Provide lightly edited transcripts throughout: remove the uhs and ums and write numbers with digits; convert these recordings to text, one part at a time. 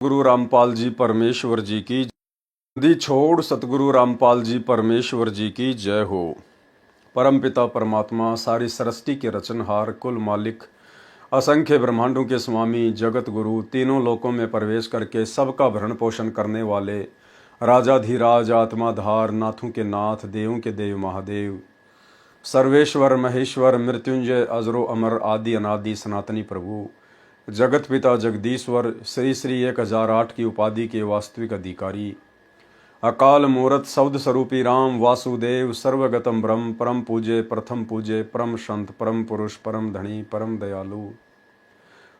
गुरु रामपाल जी परमेश्वर जी की दी छोड़ सतगुरु रामपाल जी परमेश्वर जी की जय हो। परमपिता परमात्मा सारी सृष्टि के रचनहार कुल मालिक असंख्य ब्रह्मांडों के स्वामी जगत गुरु तीनों लोकों में प्रवेश करके सबका भरण पोषण करने वाले राजाधिराज आत्माधार नाथों के नाथ देवों के देव महादेव सर्वेश्वर महेश्वर मृत्युंजय अजरो अमर आदि अनादि सनातनी प्रभु जगत पिता जगदीश्वर श्री श्री 1008 की उपाधि के वास्तविक अधिकारी अकाल मूरत शब्द स्वरूपी राम वासुदेव सर्वगतम ब्रह्म परम पूज्य प्रथम पूज्य परम संत परम पुरुष परम धनी परम दयालु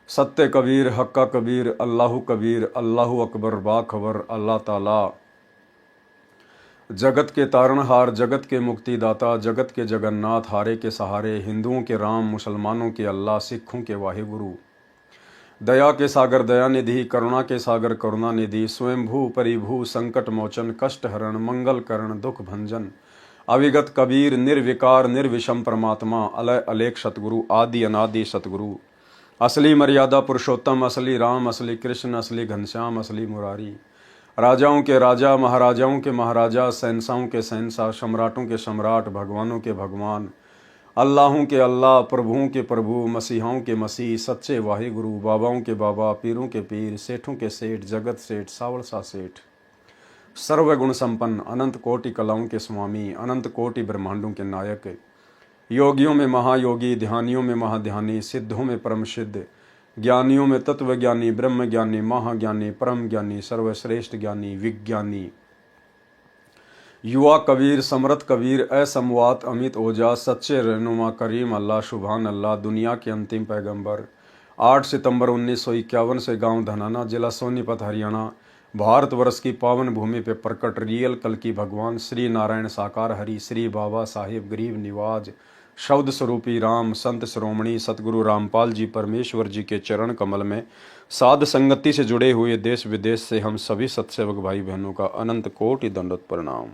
सत्य कबीर हक्का कबीर अल्लाह अकबर बाखबर अल्लाह ताला जगत के तारणहार जगत के मुक्तिदाता जगत के जगन्नाथ हारे के सहारे हिंदुओं के राम मुसलमानों के अल्लाह सिखों के वाहिगुरु दया के सागर दयानिधि करुणा के सागर करुणानिधि स्वयंभू परिभू संकट मोचन कष्ट हरण मंगल करण दुख भंजन अविगत कबीर निर्विकार निर्विषम परमात्मा अलय अलेख सतगुरु आदि अनादि सतगुरु असली मर्यादा पुरुषोत्तम असली राम असली कृष्ण असली घनश्याम असली मुरारी राजाओं के राजा महाराजाओं के महाराजा शहंशाहों के शहंशाह सम्राटों के सम्राट भगवानों के भगवान अल्लाहों के अल्लाह प्रभुओं के प्रभु मसीहाओं के मसीह सच्चे वाहिगुरु बाबाओं के बाबा पीरों के पीर सेठों के सेठ जगत सेठ सावलसा सेठ सर्वगुण संपन्न अनंत कोटि कलाओं के स्वामी अनंत कोटि ब्रह्मांडों के नायक योगियों में महायोगी ध्यानियों में महाध्यानी सिद्धों में परम सिद्ध ज्ञानियों में तत्व ज्ञानी ब्रह्म ज्ञानी महाज्ञानी परम ज्ञानी सर्वश्रेष्ठ ज्ञानी विज्ञानी युवा कबीर समरथ कबीर असमवात अमित ओजा सच्चे रहनुमा करीम अल्लाह शुभान अल्लाह दुनिया के अंतिम पैगंबर 8 सितंबर 1951 से गांव धनाना जिला सोनीपत हरियाणा भारतवर्ष की पावन भूमि पे प्रकट रियल कल की भगवान श्री नारायण साकार हरि श्री बाबा साहिब गरीब निवाज शब्द स्वरूपी राम संत श्रोमणी सतगुरु रामपाल जी परमेश्वर जी के चरण कमल में साध संगति से जुड़े हुए देश विदेश से हम सभी सत्सेवक भाई बहनों का अनंत कोटि दंडवत प्रणाम।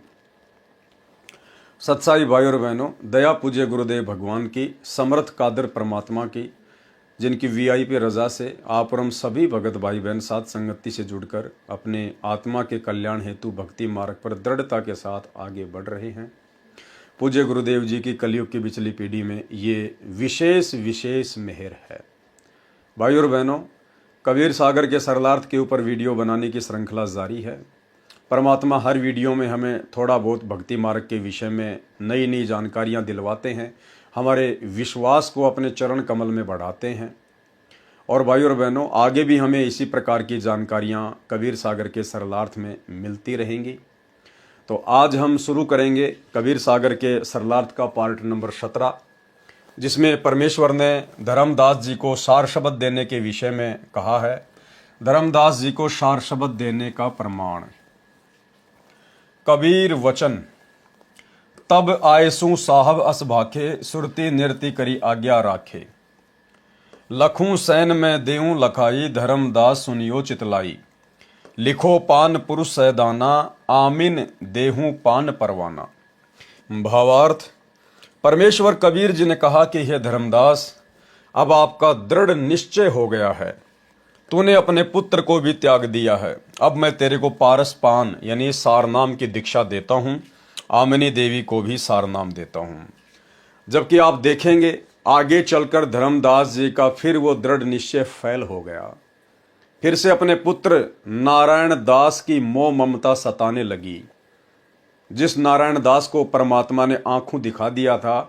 सत्साई भाई और बहनों, दया पूज्य गुरुदेव भगवान की समर्थ कादर परमात्मा की जिनकी वीआईपी रजा से आप और हम सभी भगत भाई बहन साथ संगति से जुड़कर अपने आत्मा के कल्याण हेतु भक्ति मार्ग पर दृढ़ता के साथ आगे बढ़ रहे हैं। पूज्य गुरुदेव जी की कलयुग की पिछली पीढ़ी में ये विशेष मेहर है। भाई और बहनों, कबीर सागर के सरलार्थ के ऊपर वीडियो बनाने की श्रृंखला जारी है। परमात्मा हर वीडियो में हमें थोड़ा बहुत भक्ति मार्ग के विषय में नई नई जानकारियां दिलवाते हैं, हमारे विश्वास को अपने चरण कमल में बढ़ाते हैं। और भाई और बहनों, आगे भी हमें इसी प्रकार की जानकारियां कबीर सागर के सरलार्थ में मिलती रहेंगी। तो आज हम शुरू करेंगे कबीर सागर के सरलार्थ का पार्ट नंबर 17, जिसमें परमेश्वर ने धर्मदास जी को सार शब्द देने के विषय में कहा है। धर्मदास जी को सार शब्द देने का प्रमाण कबीर वचन तब आयसू साहब अस भाखे सुरती निर्ति करी आज्ञा राखे लखूं सैन में देऊं लखाई धर्मदास सुनियो चितलाई लिखो पान पुरुष सैदाना आमिन देहूं पान परवाना। भावार्थ, परमेश्वर कबीर जी ने कहा कि हे धर्मदास, अब आपका दृढ़ निश्चय हो गया है, तूने अपने पुत्र को भी त्याग दिया है, अब मैं तेरे को पारस पान यानी सारनाम की दीक्षा देता हूं, आमिनी देवी को भी सारनाम देता हूं। जबकि आप देखेंगे आगे चलकर धर्मदास जी का फिर वो दृढ़ निश्चय फैल हो गया, फिर से अपने पुत्र नारायण दास की मोह ममता सताने लगी। जिस नारायण दास को परमात्मा ने आंखों दिखा दिया था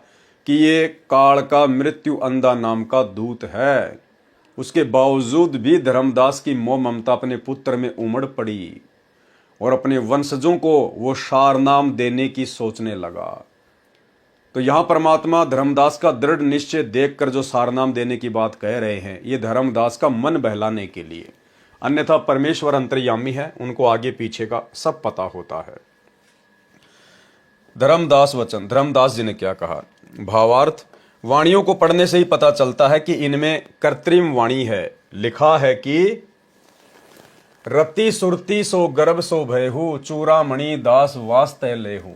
कि ये काल का मृत्यु अंधा नाम का दूत है, उसके बावजूद भी धर्मदास की मोह ममता अपने पुत्र में उमड़ पड़ी और अपने वंशजों को वो सारनाम देने की सोचने लगा। तो यहां परमात्मा धर्मदास का दृढ़ निश्चय देखकर जो सारनाम देने की बात कह रहे हैं, ये धर्मदास का मन बहलाने के लिए। अन्यथा परमेश्वर अंतर्यामी है, उनको आगे पीछे का सब पता होता है। धर्मदास वचन, धर्मदास जी ने क्या कहा। भावार्थ, वाणियों को पढ़ने से ही पता चलता है कि इनमें कृत्रिम वाणी है। लिखा है कि रति सुरती सो गर्भ सो भयहु चूड़ामणि दास वास्ते लेहू।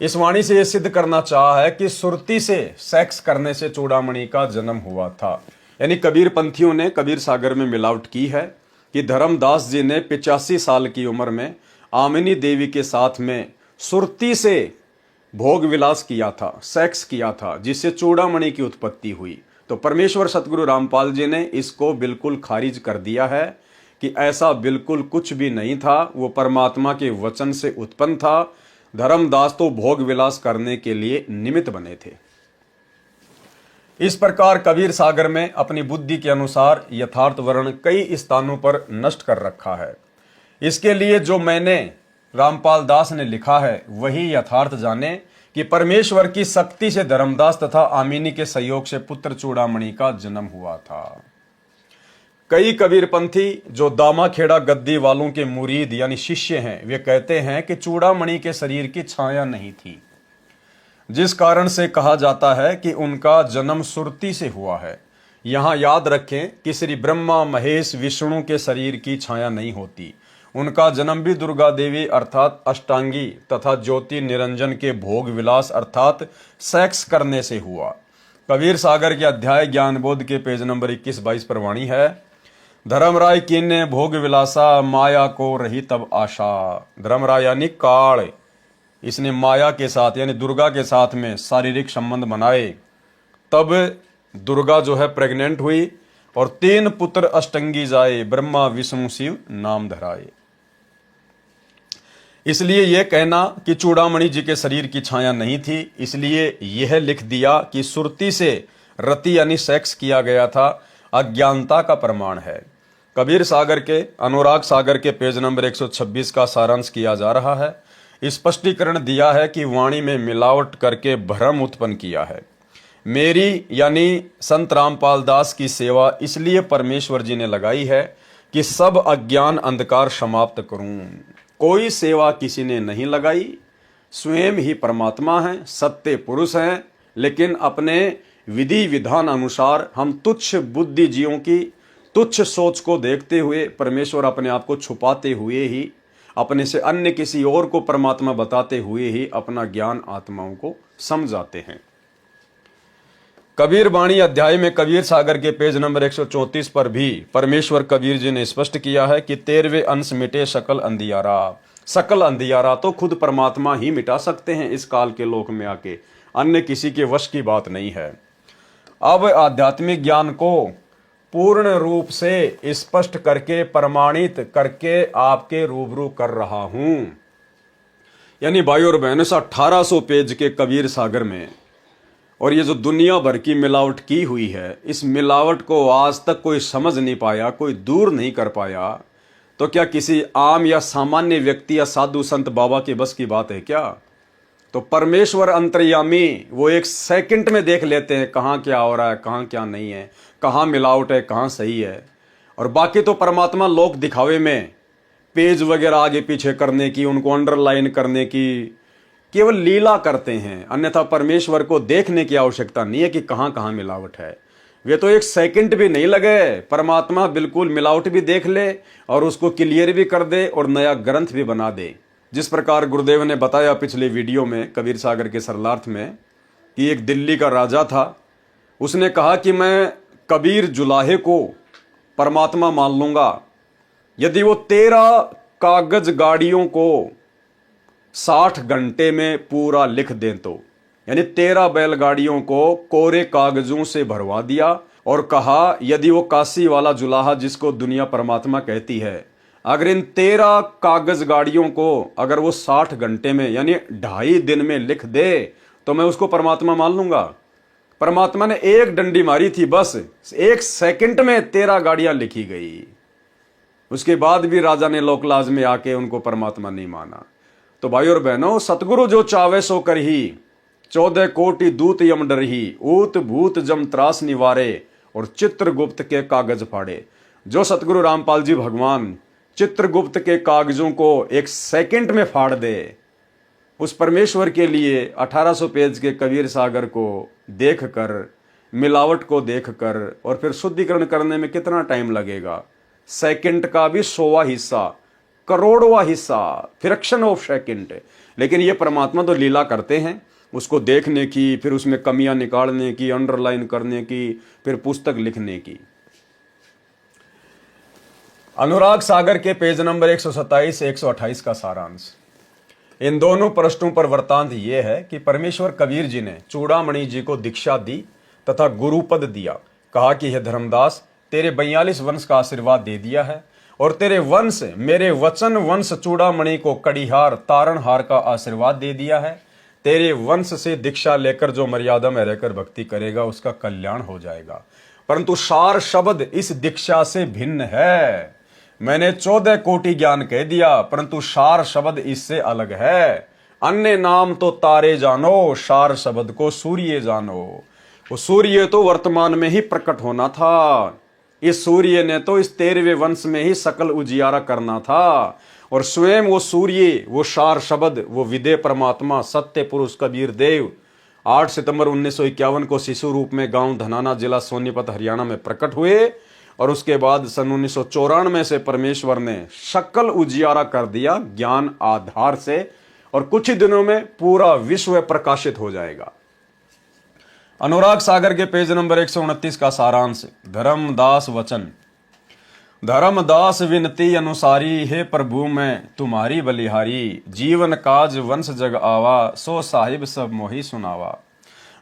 इस वाणी से यह सिद्ध करना चाहा है कि सुरती से सेक्स करने से चूड़ामणि का जन्म हुआ था। यानी कबीर पंथियों ने कबीर सागर में मिलावट की है कि धर्मदास जी ने 85 साल की उम्र में आमिनी देवी के साथ में सुरती से भोग विलास किया था, सेक्स किया था, जिससे चूड़ामणि की उत्पत्ति हुई। तो परमेश्वर सतगुरु रामपाल जी ने इसको बिल्कुल खारिज कर दिया है कि ऐसा बिल्कुल कुछ भी नहीं था, वो परमात्मा के वचन से उत्पन्न था। धर्मदास तो भोग विलास करने के लिए निमित्त बने थे। इस प्रकार कबीर सागर में अपनी बुद्धि के अनुसार यथार्थ वर्ण कई स्थानों पर नष्ट कर रखा है। इसके लिए जो मैंने रामपाल दास ने लिखा है वही यथार्थ जाने कि परमेश्वर की शक्ति से धर्मदास तथा आमिनी के सहयोग से पुत्र चूड़ामणि का जन्म हुआ था। कई कबीरपंथी जो दामाखेड़ा गद्दी वालों के मुरीद यानी शिष्य हैं, वे कहते हैं कि चूड़ामणि के शरीर की छाया नहीं थी, जिस कारण से कहा जाता है कि उनका जन्म सुरती से हुआ है। यहां याद रखें कि श्री ब्रह्मा महेश विष्णु के शरीर की छाया नहीं होती। उनका जन्म भी दुर्गा देवी अर्थात अष्टांगी तथा ज्योति निरंजन के भोग विलास अर्थात सेक्स करने से हुआ। कबीर सागर के अध्याय ज्ञान बोध के पेज नंबर 21-22 पर वाणी है, धर्मराय कीने भोग विलासा माया को रही तब आशा। धर्मराय यानी काल, इसने माया के साथ यानी दुर्गा के साथ में शारीरिक संबंध बनाए, तब दुर्गा जो है प्रेग्नेंट हुई और 3 पुत्र अष्टंगी जाए, ब्रह्मा विष्णु शिव नाम धराए। इसलिए यह कहना कि चूड़ामणि जी के शरीर की छाया नहीं थी, इसलिए यह लिख दिया कि सुरती से रति यानी सेक्स किया गया था, अज्ञानता का प्रमाण है। कबीर सागर के अनुराग सागर के पेज नंबर 126 का सारांश किया जा रहा है। स्पष्टीकरण दिया है कि वाणी में मिलावट करके भ्रम उत्पन्न किया है। मेरी यानी संत रामपाल दास की सेवा इसलिए परमेश्वर जी ने लगाई है कि सब अज्ञान अंधकार समाप्त करूं। कोई सेवा किसी ने नहीं लगाई, स्वयं ही परमात्मा हैं, सत्य पुरुष हैं, लेकिन अपने विधि विधान अनुसार हम तुच्छ बुद्धिजीवियों की तुच्छ सोच को देखते हुए परमेश्वर अपने आप को छुपाते हुए ही, अपने से अन्य किसी और को परमात्मा बताते हुए ही अपना ज्ञान आत्माओं को समझाते हैं। कबीर वाणी अध्याय में कबीर सागर के पेज नंबर 134 पर भी परमेश्वर कबीर जी ने स्पष्ट किया है कि 13वें अंश मिटे सकल अंधियारा। सकल अंधियारा तो खुद परमात्मा ही मिटा सकते हैं इस काल के लोक में आके, अन्य किसी के वश की बात नहीं है। अब आध्यात्मिक ज्ञान को पूर्ण रूप से स्पष्ट करके प्रमाणित करके आपके रूबरू कर रहा हूं। यानी भाई और बहनों, 1800 पेज के कबीर सागर में और ये जो दुनिया भर की मिलावट की हुई है, इस मिलावट को आज तक कोई समझ नहीं पाया, कोई दूर नहीं कर पाया, तो क्या किसी आम या सामान्य व्यक्ति या साधु संत बाबा के बस की बात है क्या? तो परमेश्वर अंतर्यामी वो 1 सेकंड में देख लेते हैं कहाँ क्या हो रहा है, कहाँ क्या नहीं है, कहाँ मिलावट है, कहाँ सही है। और बाकी तो परमात्मा लोक दिखावे में पेज वगैरह आगे पीछे करने की, उनको अंडरलाइन करने की केवल लीला करते हैं, अन्यथा परमेश्वर को देखने की आवश्यकता नहीं है कि कहाँ कहाँ मिलावट है। वे तो 1 सेकंड भी नहीं लगे, परमात्मा बिल्कुल मिलावट भी देख ले और उसको क्लियर भी कर दे और नया ग्रंथ भी बना दे। जिस प्रकार गुरुदेव ने बताया पिछले वीडियो में कबीर सागर के सरलार्थ में कि एक दिल्ली का राजा था, उसने कहा कि मैं कबीर जुलाहे को परमात्मा मान लूंगा यदि वो 13 कागज गाड़ियों को 60 घंटे में पूरा लिख दें तो। यानी 13 बैलगाड़ियों को कोरे कागजों से भरवा दिया और कहा यदि वो काशी वाला जुलाहा जिसको दुनिया परमात्मा कहती है, अगर इन 13 कागज गाड़ियों को अगर वो 60 घंटे में यानी 2.5 दिन में लिख दे तो मैं उसको परमात्मा मान लूंगा। परमात्मा ने एक डंडी मारी थी, बस 1 सेकंड में 13 गाड़ियां लिखी गई। उसके बाद भी राजा ने लोकलाज में आके उनको परमात्मा नहीं माना। तो भाई और बहनों, सतगुरु जो चावे सो कर ही 14 कोटि दूत यम डर ही, ऊत भूत जम त्रास निवारे और चित्रगुप्त के कागज फाड़े। जो सतगुरु रामपाल जी भगवान चित्रगुप्त के कागजों को 1 सेकंड में फाड़ दे, उस परमेश्वर के लिए 1800 पेज के कबीर सागर को देखकर, मिलावट को देखकर और फिर शुद्धिकरण करने में कितना टाइम लगेगा? सेकंड का भी 100वां हिस्सा, करोड़वां हिस्सा, फ्रैक्शन ऑफ सेकंड। लेकिन ये परमात्मा तो लीला करते हैं, उसको देखने की, फिर उसमें कमियां निकालने की, अंडरलाइन करने की, फिर पुस्तक लिखने की। अनुराग सागर के पेज नंबर 127 से 128 का सारांश। इन दोनों प्रश्नों पर वृत्तांत यह है कि परमेश्वर कबीर जी ने चूड़ामणि जी को दीक्षा दी तथा गुरुपद दिया। कहा कि हे धर्मदास, तेरे 42 वंश का आशीर्वाद दे दिया है और तेरे वंश मेरे वचन वंश चूड़ामणि को कड़ीहार तारणहार का आशीर्वाद दे दिया है। तेरे वंश से दीक्षा लेकर जो मर्यादा में रहकर भक्ति करेगा उसका कल्याण हो जाएगा। परंतु सार शब्द इस दीक्षा से भिन्न है। मैंने 14 कोटि ज्ञान कह दिया, परंतु सार शब्द इससे अलग है। अन्य नाम तो तारे जानो, सार शब्द को सूर्य जानो। वो सूर्य तो वर्तमान में ही प्रकट होना था। इस सूर्य ने तो इस 13वें वंश में ही सकल उजियारा करना था और स्वयं वो सूर्य, वो सार शब्द, वो विदे परमात्मा सत्य पुरुष कबीर देव 8 सितंबर 1951 को शिशु रूप में गांव धनाना, जिला सोनीपत, हरियाणा में प्रकट हुए और उसके बाद सन 1994 से परमेश्वर ने सकल उजियारा कर दिया ज्ञान आधार से और कुछ ही दिनों में पूरा विश्व प्रकाशित हो जाएगा। अनुराग सागर के पेज नंबर 129 का सारांश। धर्मदास वचन। धर्मदास विनती अनुसारी, हे प्रभु मैं तुम्हारी बलिहारी। जीवन काज वंश जग आवा, सो साहिब सब मोही सुनावा।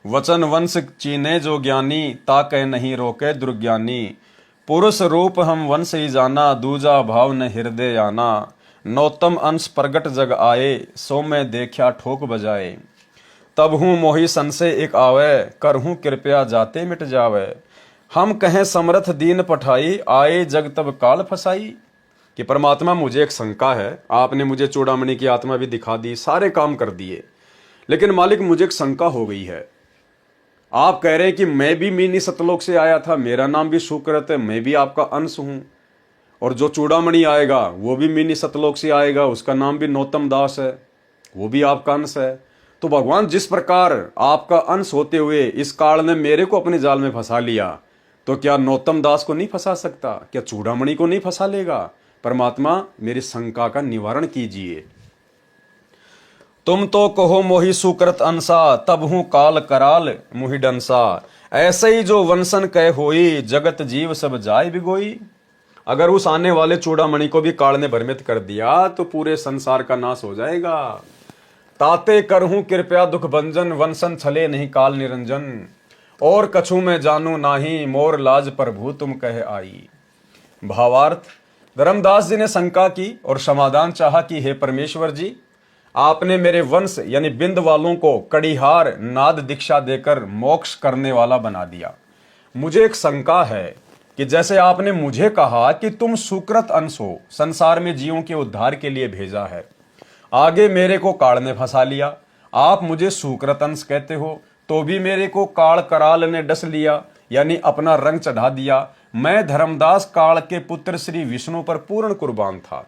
वचन वंश चीने जो ज्ञानी, ताके नहीं रोके दुर्ज्ञानी। पुरुष रूप हम वंश ही जाना, दूजा भाव न हृदय आना। नौतम अंश प्रगट जग आए, सो मैं देखा ठोक बजाए। तब हूँ मोही संशय एक आवे, करहूँ कृपया जाते मिट जावे। हम कहें समर्थ दीन पठाई, आए जग तब काल फसाई। कि परमात्मा मुझे एक शंका है, आपने मुझे चूड़ामणि की आत्मा भी दिखा दी, सारे काम कर दिए, लेकिन मालिक मुझे एक शंका हो गई है। आप कह रहे हैं कि मैं भी मिनी सतलोक से आया था, मेरा नाम भी सुकृत है, मैं भी आपका अंश हूं, और जो चूड़ामणि आएगा वो भी मिनी सतलोक से आएगा, उसका नाम भी नौतम दास है, वो भी आपका अंश है। तो भगवान जिस प्रकार आपका अंश होते हुए इस काल ने मेरे को अपने जाल में फंसा लिया, तो क्या नौतम दास को नहीं फंसा सकता? क्या चूड़ामणि को नहीं फंसा लेगा? परमात्मा मेरी शंका का निवारण कीजिए। तुम तो कहो मोहि सुकृत अंसा, तब हूं काल कराल मुहि डंसा। ऐसे ही जो वंशन कह होई, जगत जीव सब जाय बिगोई। अगर उस आने वाले चूड़ामणि को भी काल ने भ्रमित कर दिया तो पूरे संसार का नाश हो जाएगा। ताते करहूं कृपया दुख भंजन, वंशन छले नहीं काल निरंजन। और कछु में जानू नाही, मोर लाज प्रभु तुम कह आई। भावार्थ, धर्मदास जी ने शंका की और समाधान चाहा कि हे परमेश्वर जी, आपने मेरे वंश यानी बिंद वालों को कड़ीहार नाद दीक्षा देकर मोक्ष करने वाला बना दिया। मुझे एक शंका है कि जैसे आपने मुझे कहा कि तुम सुकृत अंश हो, संसार में जीवों के उद्धार के लिए भेजा है, आगे मेरे को काल ने फंसा लिया। आप मुझे सुकृत अंश कहते हो तो भी मेरे को काल कराल ने डस लिया, यानी अपना रंग चढ़ा दिया। मैं धर्मदास काल के पुत्र श्री विष्णु पर पूर्ण कुर्बान था।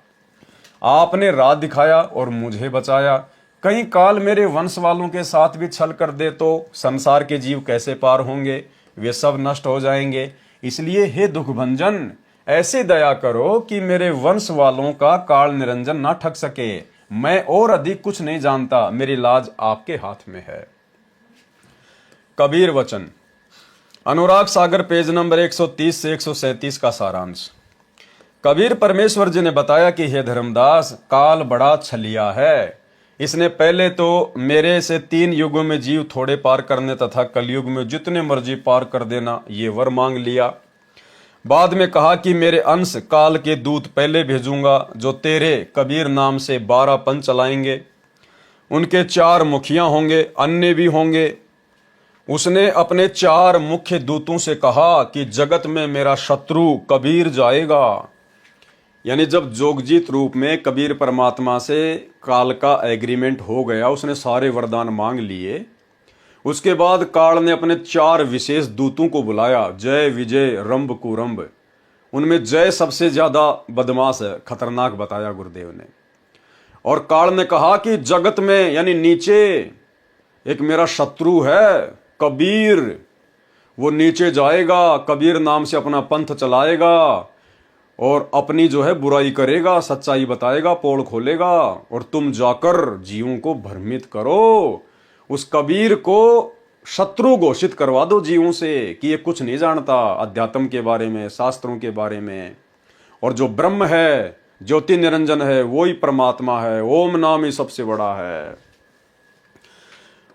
आपने राह दिखाया और मुझे बचाया। कहीं काल मेरे वंश वालों के साथ भी छल कर दे तो संसार के जीव कैसे पार होंगे? वे सब नष्ट हो जाएंगे। इसलिए हे दुखभंजन, ऐसे दया करो कि मेरे वंश वालों का काल निरंजन ना ठग सके। मैं और अधिक कुछ नहीं जानता, मेरी लाज आपके हाथ में है। कबीर वचन। अनुराग सागर पेज नंबर 130 से 137 का सारांश। कबीर परमेश्वर जी ने बताया कि हे धर्मदास, काल बड़ा छलिया है। इसने पहले तो मेरे से 3 युगों में जीव थोड़े पार करने तथा कलयुग में जितने मर्जी पार कर देना, ये वर मांग लिया। बाद में कहा कि मेरे अंश काल के दूत पहले भेजूंगा, जो तेरे कबीर नाम से 12 पंच चलाएंगे। उनके 4 मुखिया होंगे, अन्य भी होंगे। उसने अपने 4 मुख्य दूतों से कहा कि जगत में मेरा शत्रु कबीर जाएगा। यानी जब जोगजीत रूप में कबीर परमात्मा से काल का एग्रीमेंट हो गया, उसने सारे वरदान मांग लिए। उसके बाद काल ने अपने 4 विशेष दूतों को बुलाया, जय विजय रंभ कुरंभ। उनमें जय सबसे ज्यादा बदमाश है, खतरनाक बताया गुरुदेव ने। और काल ने कहा कि जगत में यानी नीचे एक मेरा शत्रु है कबीर, वो नीचे जाएगा, कबीर नाम से अपना पंथ चलाएगा और अपनी जो है बुराई करेगा, सच्चाई बताएगा, पोल खोलेगा, और तुम जाकर जीवों को भ्रमित करो। उस कबीर को शत्रु घोषित करवा दो जीवों से कि ये कुछ नहीं जानता अध्यात्म के बारे में, शास्त्रों के बारे में। और जो ब्रह्म है, ज्योति निरंजन है, वो ही परमात्मा है। ओम नाम ही सबसे बड़ा है।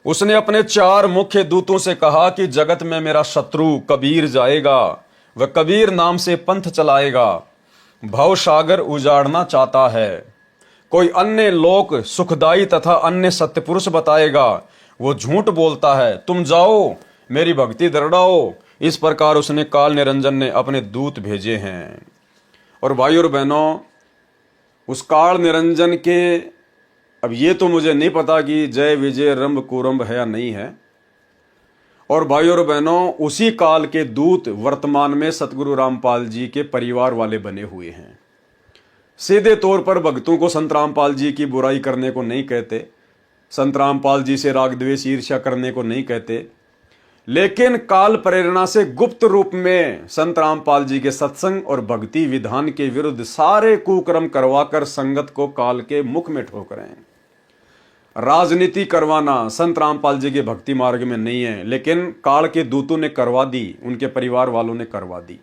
उसने अपने 4 मुख्य दूतों से कहा कि जगत में मेरा शत्रु कबीर जाएगा, वह कबीर नाम से पंथ चलाएगा। भव सागर उजाड़ना चाहता है, कोई अन्य लोक सुखदाई तथा अन्य सत्यपुरुष बताएगा, वो झूठ बोलता है। तुम जाओ, मेरी भक्ति दृढ़ाओ। इस प्रकार उसने काल निरंजन ने अपने दूत भेजे हैं। और भाई और बहनों, उस काल निरंजन के, अब ये तो मुझे नहीं पता कि जय विजय रंभ कुरंभ है या नहीं है। और भाई और बहनों, उसी काल के दूत वर्तमान में सतगुरु रामपाल जी के परिवार वाले बने हुए हैं। सीधे तौर पर भक्तों को संत रामपाल जी की बुराई करने को नहीं कहते, संत रामपाल जी से राग द्वेष ईर्ष्या करने को नहीं कहते, लेकिन काल प्रेरणा से गुप्त रूप में संत रामपाल जी के सत्संग और भक्ति विधान के विरुद्ध सारे कुकर्म करवाकर संगत को काल के मुख में ठोकरें। राजनीति करवाना संत रामपाल जी के भक्ति मार्ग में नहीं है, लेकिन काल के दूतों ने करवा दी, उनके परिवार वालों ने करवा दी।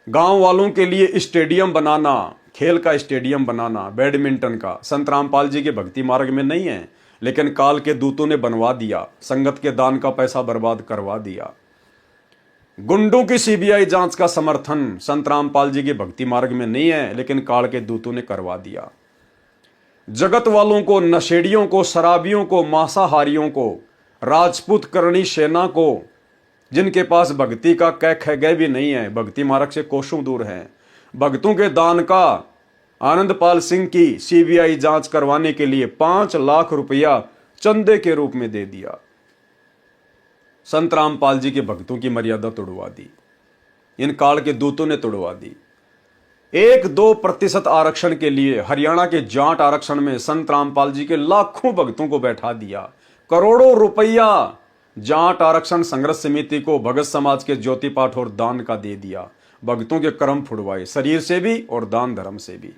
गांव वालों के लिए स्टेडियम बनाना, खेल का स्टेडियम बनाना, बैडमिंटन का, संत रामपाल जी के भक्ति मार्ग में नहीं है, लेकिन काल के दूतों ने बनवा दिया। संगत के दान का पैसा बर्बाद करवा दिया। गुंडों की सीबीआई जांच का समर्थन संत रामपाल जी के भक्ति मार्ग में नहीं है, लेकिन काल के दूतों ने करवा दिया। जगत वालों को, नशेड़ियों को, शराबियों को, मांसाहारियों को, राजपूत करणी सेना को, जिनके पास भक्ति का कै ख गए भी नहीं है, भक्ति मार्ग से कोसों दूर हैं, भक्तों के दान का आनंदपाल सिंह की सीबीआई जांच करवाने के लिए 5 लाख रुपया चंदे के रूप में दे दिया। संत रामपाल जी के भक्तों की मर्यादा तोड़वा दी, इन काल के दूतों ने तोड़वा दी। 1-2% आरक्षण के लिए हरियाणा के जाट आरक्षण में संत रामपाल जी के लाखों भक्तों को बैठा दिया। करोड़ों रुपया जाट आरक्षण संघर्ष समिति को, भगत समाज के ज्योति पाठ और दान का दे दिया। भक्तों के कर्म फुड़वाए, शरीर से भी और दान धर्म से भी।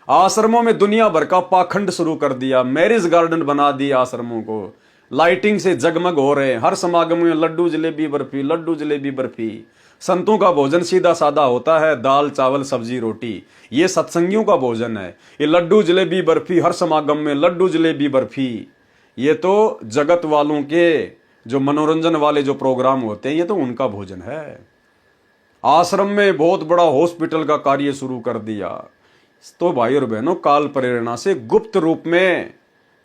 आश्रमों में दुनिया भर का पाखंड शुरू कर दिया, मैरिज गार्डन बना दिया आश्रमों को, लाइटिंग से जगमग हो रहे हैं। हर समागम में लड्डू जलेबी बर्फी, लड्डू जलेबी बर्फी। संतों का भोजन सीधा सादा होता है, दाल चावल सब्जी रोटी। ये सत्संगियों का भोजन है। ये लड्डू जलेबी बर्फी, हर समागम में लड्डू जलेबी बर्फी, ये तो जगत वालों के जो मनोरंजन वाले जो प्रोग्राम होते हैं, ये तो उनका भोजन है। आश्रम में बहुत बड़ा हॉस्पिटल का कार्य शुरू कर दिया। तो भाई और बहनों, काल प्रेरणा से गुप्त रूप में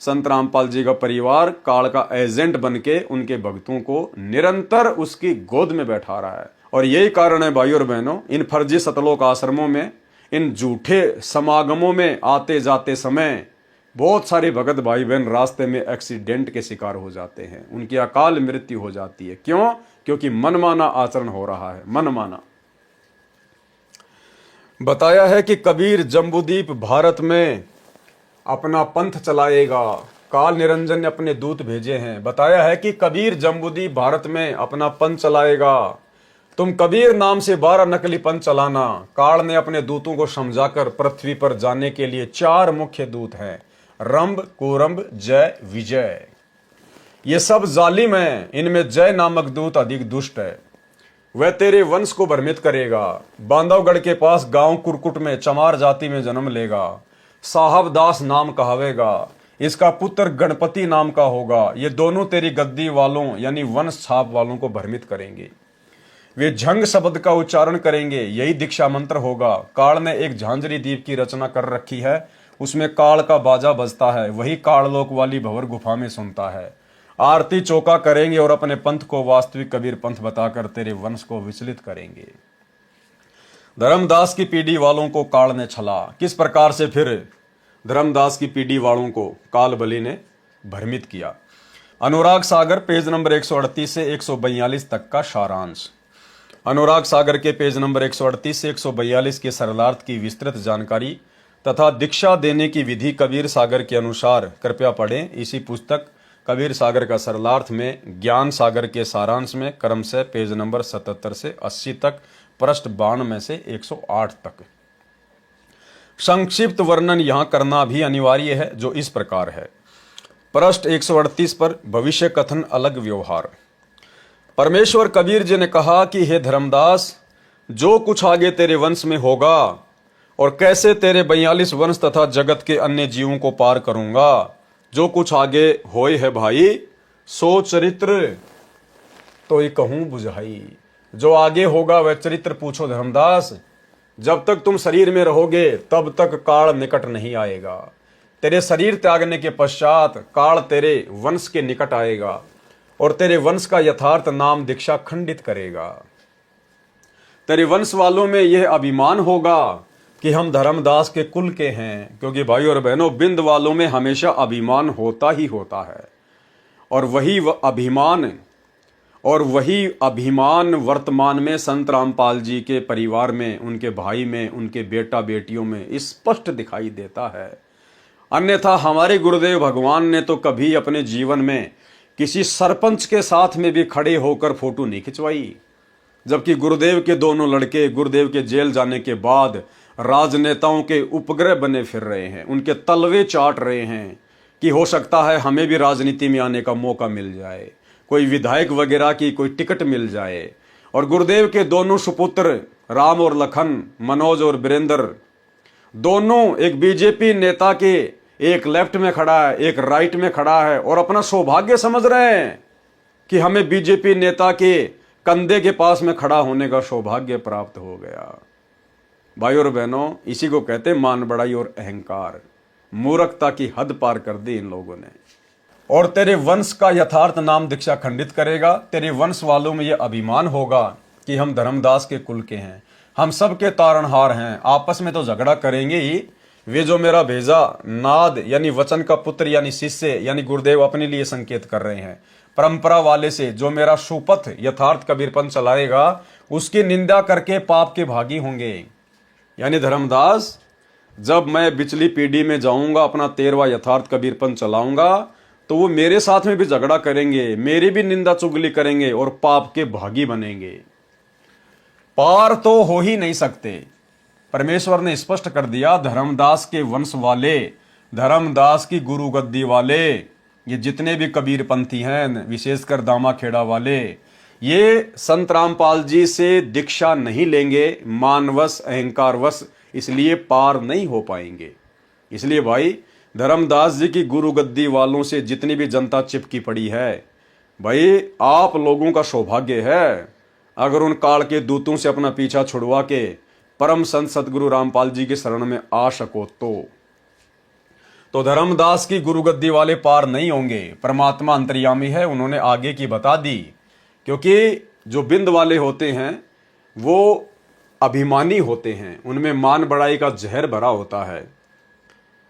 संत रामपाल जी का परिवार काल का एजेंट बनके उनके भक्तों को निरंतर उसकी गोद में बैठा रहा है। और यही कारण है भाई और बहनों, इन फर्जी सतलोक आश्रमों में, इन झूठे समागमों में आते जाते समय बहुत सारे भगत भाई बहन रास्ते में एक्सीडेंट के शिकार हो जाते हैं, उनकी अकाल मृत्यु हो जाती है। क्यों? क्योंकि मनमाना आचरण हो रहा है, मनमाना। बताया है कि कबीर जम्बूद्वीप भारत में अपना पंथ चलाएगा। काल निरंजन ने अपने दूत भेजे हैं। बताया है कि कबीर जम्बूद्वीप भारत में अपना पंथ चलाएगा। तुम कबीर नाम से 12 नकली पंथ चलाना। काल ने अपने दूतों को समझाकर पृथ्वी पर जाने के लिए 4 मुख्य दूत हैं, रंभ, कुरंभ, जय, विजय। ये सब जालिम हैं, इनमें जय नामक दूत अधिक दुष्ट है। वह तेरे वंश को भ्रमित करेगा। बांधवगढ़ के पास गांव कुरकुट में चमार जाति में जन्म लेगा। साहब दास नाम कहावेगा। इसका पुत्र गणपति नाम का होगा। ये दोनों तेरी गद्दी वालों यानी वंश छाप वालों को भ्रमित करेंगे। वे झंग शब्द का उच्चारण करेंगे, यही दीक्षा मंत्र होगा। काल ने एक झांझरी द्वीप की रचना कर रखी है, उसमें काल का बाजा बजता है, वही काललोक वाली भंवर गुफा में सुनता है। आरती चौका करेंगे और अपने पंथ को वास्तविक कबीर पंथ बताकर तेरे वंश को विचलित करेंगे। धर्मदास की पीढ़ी वालों को काल ने छला। किस प्रकार से फिर धर्मदास की पीढ़ी वालों को काल बलि ने भ्रमित किया। अनुराग सागर पेज नंबर 138 से 142 तक का सारांश। अनुराग सागर के पेज नंबर 138 से 142 के सरलार्थ की विस्तृत जानकारी तथा दीक्षा देने की विधि कबीर सागर के अनुसार कृपया पढ़ें। इसी पुस्तक कबीर सागर का सरलार्थ में ज्ञान सागर के सारांश में क्रम से पेज नंबर 77 से 80 तक, पृष्ठ 52 में से 108 तक। संक्षिप्त वर्णन यहां करना भी अनिवार्य है, जो इस प्रकार है। पृष्ठ 138 पर भविष्य कथन अलग व्यवहार। परमेश्वर कबीर जी ने कहा कि हे धर्मदास, जो कुछ आगे तेरे वंश में होगा और कैसे तेरे 42 वंश तथा जगत के अन्य जीवों को पार करूंगा। जो कुछ आगे होए है भाई, सो चरित्र तो ये कहूं बुझाई। जो आगे होगा वह चरित्र पूछो धर्मदास। जब तक तुम शरीर में रहोगे तब तक काल निकट नहीं आएगा। तेरे शरीर त्यागने के पश्चात काल तेरे वंश के निकट आएगा और तेरे वंश का यथार्थ नाम दीक्षा खंडित करेगा। तेरे वंश वालों में यह अभिमान होगा कि हम धर्मदास के कुल के हैं, क्योंकि भाई और बहनों बिंद वालों में हमेशा अभिमान होता ही होता है। और वही अभिमान वर्तमान में संत रामपाल जी के परिवार में, उनके भाई में, उनके बेटा बेटियों में स्पष्ट दिखाई देता है। अन्यथा हमारे गुरुदेव भगवान ने तो कभी अपने जीवन में किसी सरपंच के साथ में भी खड़े होकर फोटो नहीं खिंचवाई, जबकि गुरुदेव के दोनों लड़के गुरुदेव के जेल जाने के बाद राजनेताओं के उपग्रह बने फिर रहे हैं, उनके तलवे चाट रहे हैं कि हो सकता है हमें भी राजनीति में आने का मौका मिल जाए, कोई विधायक वगैरह की कोई टिकट मिल जाए। और गुरुदेव के दोनों सुपुत्र राम और लखन, मनोज और वीरेंद्र, दोनों एक बीजेपी नेता के, एक लेफ्ट में खड़ा है एक राइट में खड़ा है, और अपना सौभाग्य समझ रहे हैं कि हमें बीजेपी नेता के कंधे के पास में खड़ा होने का सौभाग्य प्राप्त हो गया। भाई और बहनों, इसी को कहते हैं मान बढ़ाई और अहंकार। मूर्खता की हद पार कर दी इन लोगों ने। और तेरे वंश का यथार्थ नाम दीक्षा खंडित करेगा। तेरे वंश वालों में यह अभिमान होगा कि हम धर्मदास के कुल के हैं, हम सबके तारणहार हैं, आपस में तो झगड़ा करेंगे ही। वे जो मेरा भेजा नाद यानी वचन का पुत्र यानी शिष्य यानी गुरुदेव अपने लिए संकेत कर रहे हैं, परंपरा वाले से जो मेरा सुपथ यथार्थ कबीरपंथ चलाएगा उसकी निंदा करके पाप के भागी होंगे। यानी धर्मदास, जब मैं बिचली पीढ़ी में जाऊंगा अपना 13वां यथार्थ कबीरपंथ चलाऊंगा तो वो मेरे साथ में भी झगड़ा करेंगे, मेरी भी निंदा चुगली करेंगे और पाप के भागी बनेंगे। पार तो हो ही नहीं सकते। परमेश्वर ने स्पष्ट कर दिया, धर्मदास के वंश वाले, धर्मदास की गुरु गद्दी वाले, ये जितने भी कबीरपंथी हैं, विशेषकर दामाखेड़ा वाले, ये संत रामपाल जी से दीक्षा नहीं लेंगे, मानवश अहंकारवश, इसलिए पार नहीं हो पाएंगे। इसलिए भाई, धर्मदास जी की गुरु गद्दी वालों से जितनी भी जनता चिपकी पड़ी है, भाई आप लोगों का सौभाग्य है अगर उन काल के दूतों से अपना पीछा छुड़वा के परम संत सतगुरु रामपाल जी के शरण में आ सको तो धर्मदास की गुरु गद्दी वाले पार नहीं होंगे। परमात्मा अंतर्यामी है, उन्होंने आगे की बता दी। क्योंकि जो बिंद वाले होते हैं वो अभिमानी होते हैं, उनमें मान बढ़ाई का जहर भरा होता है।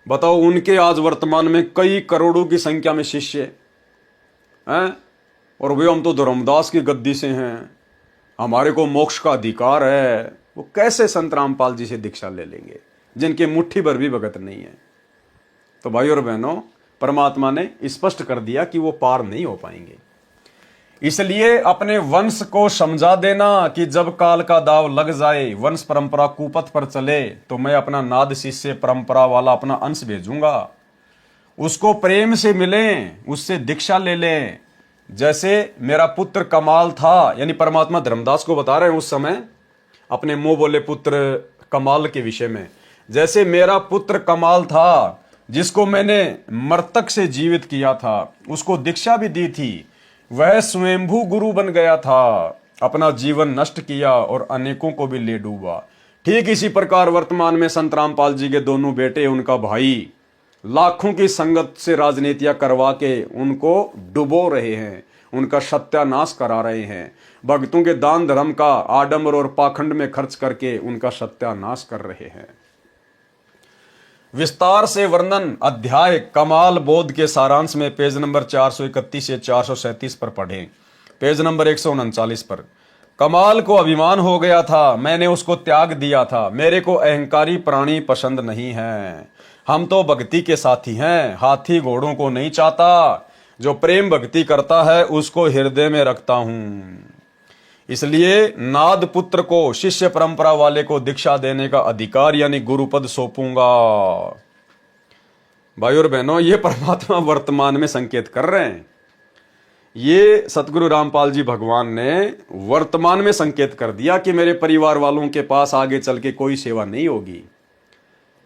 बताओ, उनके आज वर्तमान में कई करोड़ों की संख्या में शिष्य हैं, और वे हम तो धर्मदास की गद्दी से हैं, हमारे को मोक्ष का अधिकार है। वो कैसे संत रामपाल जी से दीक्षा ले लेंगे जिनके मुट्ठी भर भी भगत नहीं है। तो भाई और बहनों, परमात्मा ने स्पष्ट कर दिया कि वो पार नहीं हो पाएंगे। इसलिए अपने वंश को समझा देना कि जब काल का दाव लग जाए, वंश परंपरा कुपथ पर चले, तो मैं अपना नाद शिष्य परंपरा वाला अपना अंश भेजूंगा, उसको प्रेम से मिलें, उससे दीक्षा ले लें। जैसे मेरा पुत्र कमाल था, यानी परमात्मा धर्मदास को बता रहे हैं उस समय अपने मुंह बोले पुत्र कमाल के विषय में, जैसे मेरा पुत्र कमाल था जिसको मैंने मृतक से जीवित किया था, उसको दीक्षा भी दी थी, वह स्वयंभू गुरु बन गया था, अपना जीवन नष्ट किया और अनेकों को भी ले डूबा। ठीक इसी प्रकार वर्तमान में संत रामपाल जी के दोनों बेटे, उनका भाई, लाखों की संगत से राजनीतियां करवा के उनको डुबो रहे हैं, उनका सत्यानाश करा रहे हैं, भक्तों के दान धर्म का आडंबर और पाखंड में खर्च करके उनका सत्यानाश कर रहे हैं। विस्तार से वर्णन अध्याय कमाल बोध के सारांश में पेज नंबर 431 से 437 पर पढ़ें। पेज नंबर 139 पर, कमाल को अभिमान हो गया था, मैंने उसको त्याग दिया था, मेरे को अहंकारी प्राणी पसंद नहीं है, हम तो भक्ति के साथी हैं, हाथी घोड़ों को नहीं चाहता, जो प्रेम भक्ति करता है उसको हृदय में रखता हूं। इसलिए नाद पुत्र को, शिष्य परंपरा वाले को दीक्षा देने का अधिकार यानी गुरुपद सौंपूंगा। भाई और बहनों, ये परमात्मा वर्तमान में संकेत कर रहे हैं। ये सतगुरु रामपाल जी भगवान ने वर्तमान में संकेत कर दिया कि मेरे परिवार वालों के पास आगे चल के कोई सेवा नहीं होगी।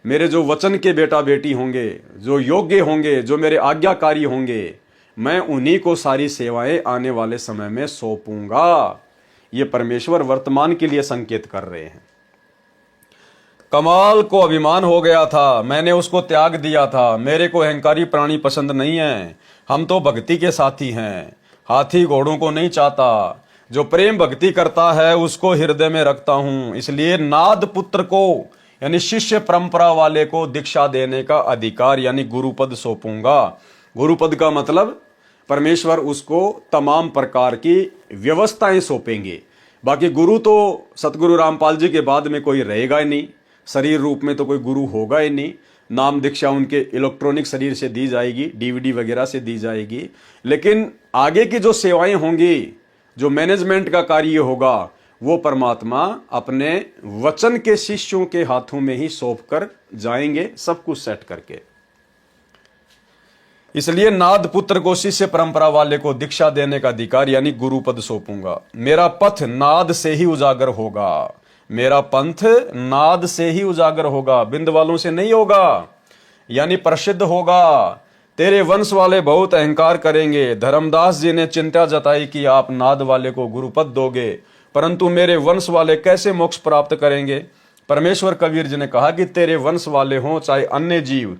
मेरे जो वचन के बेटा बेटी होंगे, जो योग्य होंगे, जो मेरे आज्ञाकारी होंगे, मैं उन्हीं को सारी सेवाएं आने वाले समय में सौंपूंगा। ये परमेश्वर वर्तमान के लिए संकेत कर रहे हैं। कमाल को अभिमान हो गया था, मैंने उसको त्याग दिया था। मेरे को अहंकारी प्राणी पसंद नहीं है। हम तो भक्ति के साथी हैं, हाथी घोड़ों को नहीं चाहता। जो प्रेम भक्ति करता है उसको हृदय में रखता हूं। इसलिए नाद पुत्र को यानी शिष्य परंपरा वाले को दीक्षा देने का अधिकार यानी गुरुपद सौंपूंगा। गुरुपद का मतलब परमेश्वर उसको तमाम प्रकार की व्यवस्थाएं सौंपेंगे। बाकी गुरु तो सतगुरु रामपाल जी के बाद में कोई रहेगा ही नहीं, शरीर रूप में तो कोई गुरु होगा ही नहीं। नाम दीक्षा उनके इलेक्ट्रॉनिक शरीर से दी जाएगी, डीवीडी वगैरह से दी जाएगी। लेकिन आगे की जो सेवाएं होंगी, जो मैनेजमेंट का कार्य होगा, वो परमात्मा अपने वचन के शिष्यों के हाथों में ही सौंप कर जाएंगे, सब कुछ सेट करके। इसलिए नाद पुत्र को शिष्य परंपरा वाले को दीक्षा देने का अधिकार यानी गुरुपद सौंपूंगा। मेरा पथ नाद से ही उजागर होगा। मेरा पंथ नाद से ही उजागर होगा, बिंद वालों से नहीं होगा, यानी प्रसिद्ध होगा। तेरे वंश वाले बहुत अहंकार करेंगे। धर्मदास जी ने चिंता जताई कि आप नाद वाले को गुरुपद दोगे, परंतु मेरे वंश वाले कैसे मोक्ष प्राप्त करेंगे। परमेश्वर कबीर जी ने कहा कि तेरे वंश वाले हों चाहे अन्य जीव,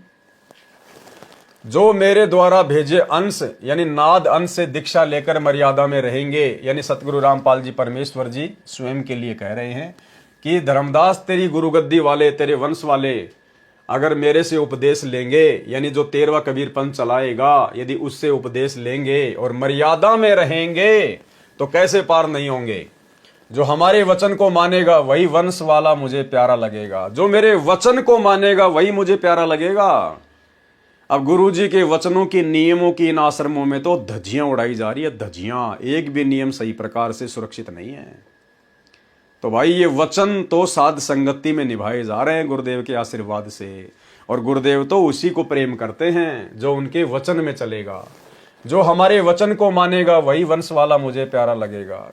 जो मेरे द्वारा भेजे अंश यानी नाद अंश से दीक्षा लेकर मर्यादा में रहेंगे। यानी सतगुरु रामपाल जी परमेश्वर जी स्वयं के लिए कह रहे हैं कि धर्मदास तेरी गुरुगद्दी वाले, तेरे वंश वाले अगर मेरे से उपदेश लेंगे, यानी जो 13वां कबीर पंथ चलाएगा, यदि उससे उपदेश लेंगे और मर्यादा में रहेंगे तो कैसे पार नहीं होंगे। जो हमारे वचन को मानेगा वही वंश वाला मुझे प्यारा लगेगा। जो मेरे वचन को मानेगा वही मुझे प्यारा लगेगा। अब गुरु जी के वचनों के नियमों की इन आश्रमों में तो धज्जियां उड़ाई जा रही है, धज्जियां। एक भी नियम सही प्रकार से सुरक्षित नहीं है। तो भाई ये वचन तो साध संगति में निभाए जा रहे हैं गुरुदेव के आशीर्वाद से, और गुरुदेव तो उसी को प्रेम करते हैं जो उनके वचन में चलेगा। जो हमारे वचन को मानेगा वही वंश वाला मुझे प्यारा लगेगा।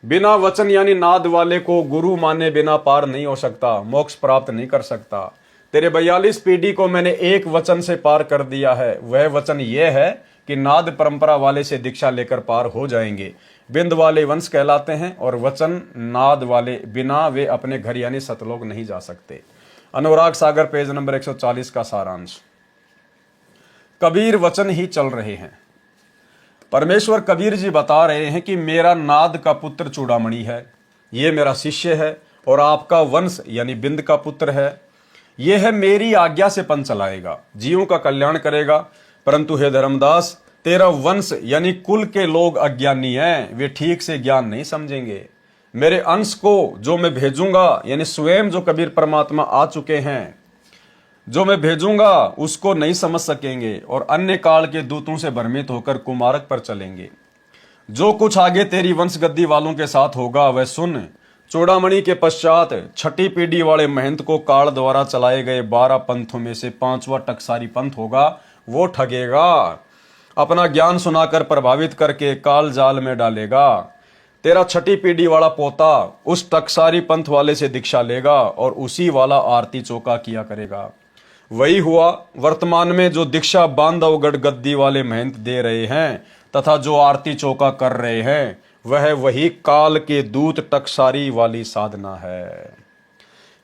बिना वचन यानी नाद वाले को गुरु माने बिना पार नहीं हो सकता, मोक्ष प्राप्त नहीं कर सकता। तेरे 42 पीढ़ी को मैंने एक वचन से पार कर दिया है। वह वचन यह है कि नाद परंपरा वाले से दीक्षा लेकर पार हो जाएंगे। बिंद वाले वंश कहलाते हैं और वचन नाद वाले बिना वे अपने घर यानी सतलोक नहीं जा सकते। अनुराग सागर पेज नंबर 140 का सारांश। कबीर वचन ही चल रहे हैं। परमेश्वर कबीर जी बता रहे हैं कि मेरा नाद का पुत्र चूड़ामणि है, ये मेरा शिष्य है, और आपका वंश यानी बिंद का पुत्र है। यह है मेरी आज्ञा से पंथ चलाएगा, जीवों का कल्याण करेगा। परंतु हे धर्मदास, तेरा वंश यानी कुल के लोग अज्ञानी हैं, वे ठीक से ज्ञान नहीं समझेंगे। मेरे अंश को जो मैं भेजूंगा यानी स्वयं जो कबीर परमात्मा आ चुके हैं, जो मैं भेजूंगा उसको नहीं समझ सकेंगे और अन्य काल के दूतों से भ्रमित होकर कुमार्ग पर चलेंगे। जो कुछ आगे तेरी वंश गद्दी वालों के साथ होगा वह सुन। चूड़ामणि के पश्चात छठी पीढ़ी वाले महंत को काल द्वारा चलाए गए 12 पंथों में से 5वां टकसारी पंथ होगा, वो ठगेगा, अपना ज्ञान सुनाकर प्रभावित करके काल जाल में डालेगा। तेरा छठी पीढ़ी वाला पोता उस टकसारी पंथ वाले से दीक्षा लेगा और उसी वाला आरती चौका किया करेगा। वही हुआ वर्तमान में जो दीक्षा बांधवगढ़ गद्दी वाले महंत दे रहे हैं तथा जो आरती चौका कर रहे हैं, वह वही काल के दूत टकसारी वाली साधना है।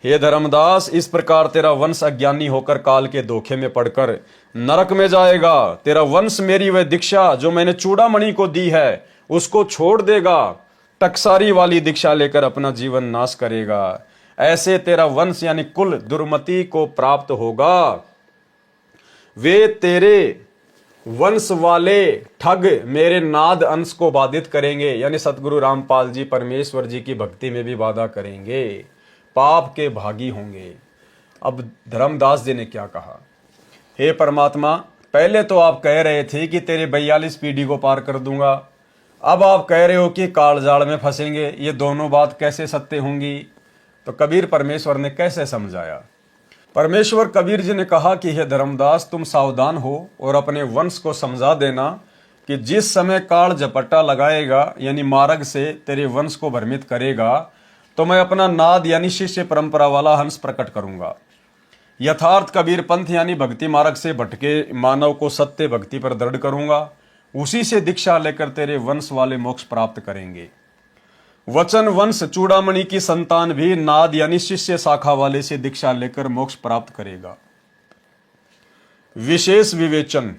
हे धर्मदास, इस प्रकार तेरा वंश अज्ञानी होकर काल के धोखे में पड़कर नरक में जाएगा। तेरा वंश मेरी वह दीक्षा जो मैंने चूड़ामणि को दी है उसको छोड़ देगा, टकसारी वाली दीक्षा लेकर अपना जीवन नाश करेगा। ऐसे तेरा वंश यानी कुल दुर्मति को प्राप्त होगा। वे तेरे वंश वाले ठग मेरे नाद अंश को बाधित करेंगे, यानी सतगुरु रामपाल जी परमेश्वर जी की भक्ति में भी बाधा करेंगे, पाप के भागी होंगे। अब धर्मदास जी ने क्या कहा, हे परमात्मा, पहले तो आप कह रहे थे कि तेरे 42 पीढ़ी को पार कर दूंगा, अब आप कह रहे हो कि कालजाल में फंसेंगे। ये दोनों बात कैसे सत्य होंगी? तो कबीर परमेश्वर ने कैसे समझाया? परमेश्वर कबीर जी ने कहा कि हे धर्मदास, तुम सावधान हो और अपने वंश को समझा देना कि जिस समय काल झपट्टा लगाएगा यानी मार्ग से तेरे वंश को भ्रमित करेगा, तो मैं अपना नाद यानी शिष्य परंपरा वाला हंस प्रकट करूंगा। यथार्थ कबीर पंथ यानी भक्ति मार्ग से भटके मानव को सत्य भक्ति पर दृढ़ करूंगा। उसी से दीक्षा लेकर तेरे वंश वाले मोक्ष प्राप्त करेंगे। वचन वंश चूड़ामणि की संतान भी नाद यानी शिष्य शाखा वाले से दीक्षा लेकर मोक्ष प्राप्त करेगा। विशेष विवेचन।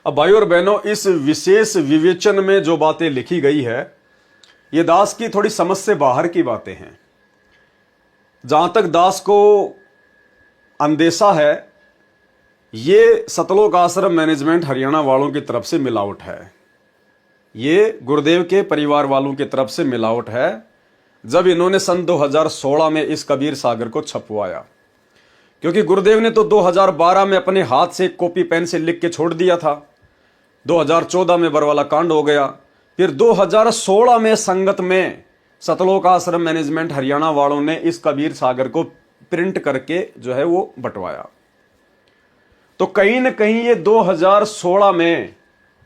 अब भाई और बहनों, इस विशेष विवेचन में जो बातें लिखी गई है ये दास की थोड़ी समझ से बाहर की बातें हैं। जहां तक दास को अंदेशा है, ये सतलोक आश्रम मैनेजमेंट हरियाणा वालों की तरफ से मिलावट है। ये गुरुदेव के परिवार वालों की तरफ से मिलावट है। जब इन्होंने सन 2016 में इस कबीर सागर को छपवाया, क्योंकि गुरुदेव ने तो 2012 में अपने हाथ से कॉपी पेन से लिख के छोड़ दिया था। 2014 में बरवाला कांड हो गया। फिर 2016 में संगत में सतलोक आश्रम मैनेजमेंट हरियाणा वालों ने इस कबीर सागर को प्रिंट करके जो है वो बंटवाया। तो कहीं ना कहीं ये 2016 में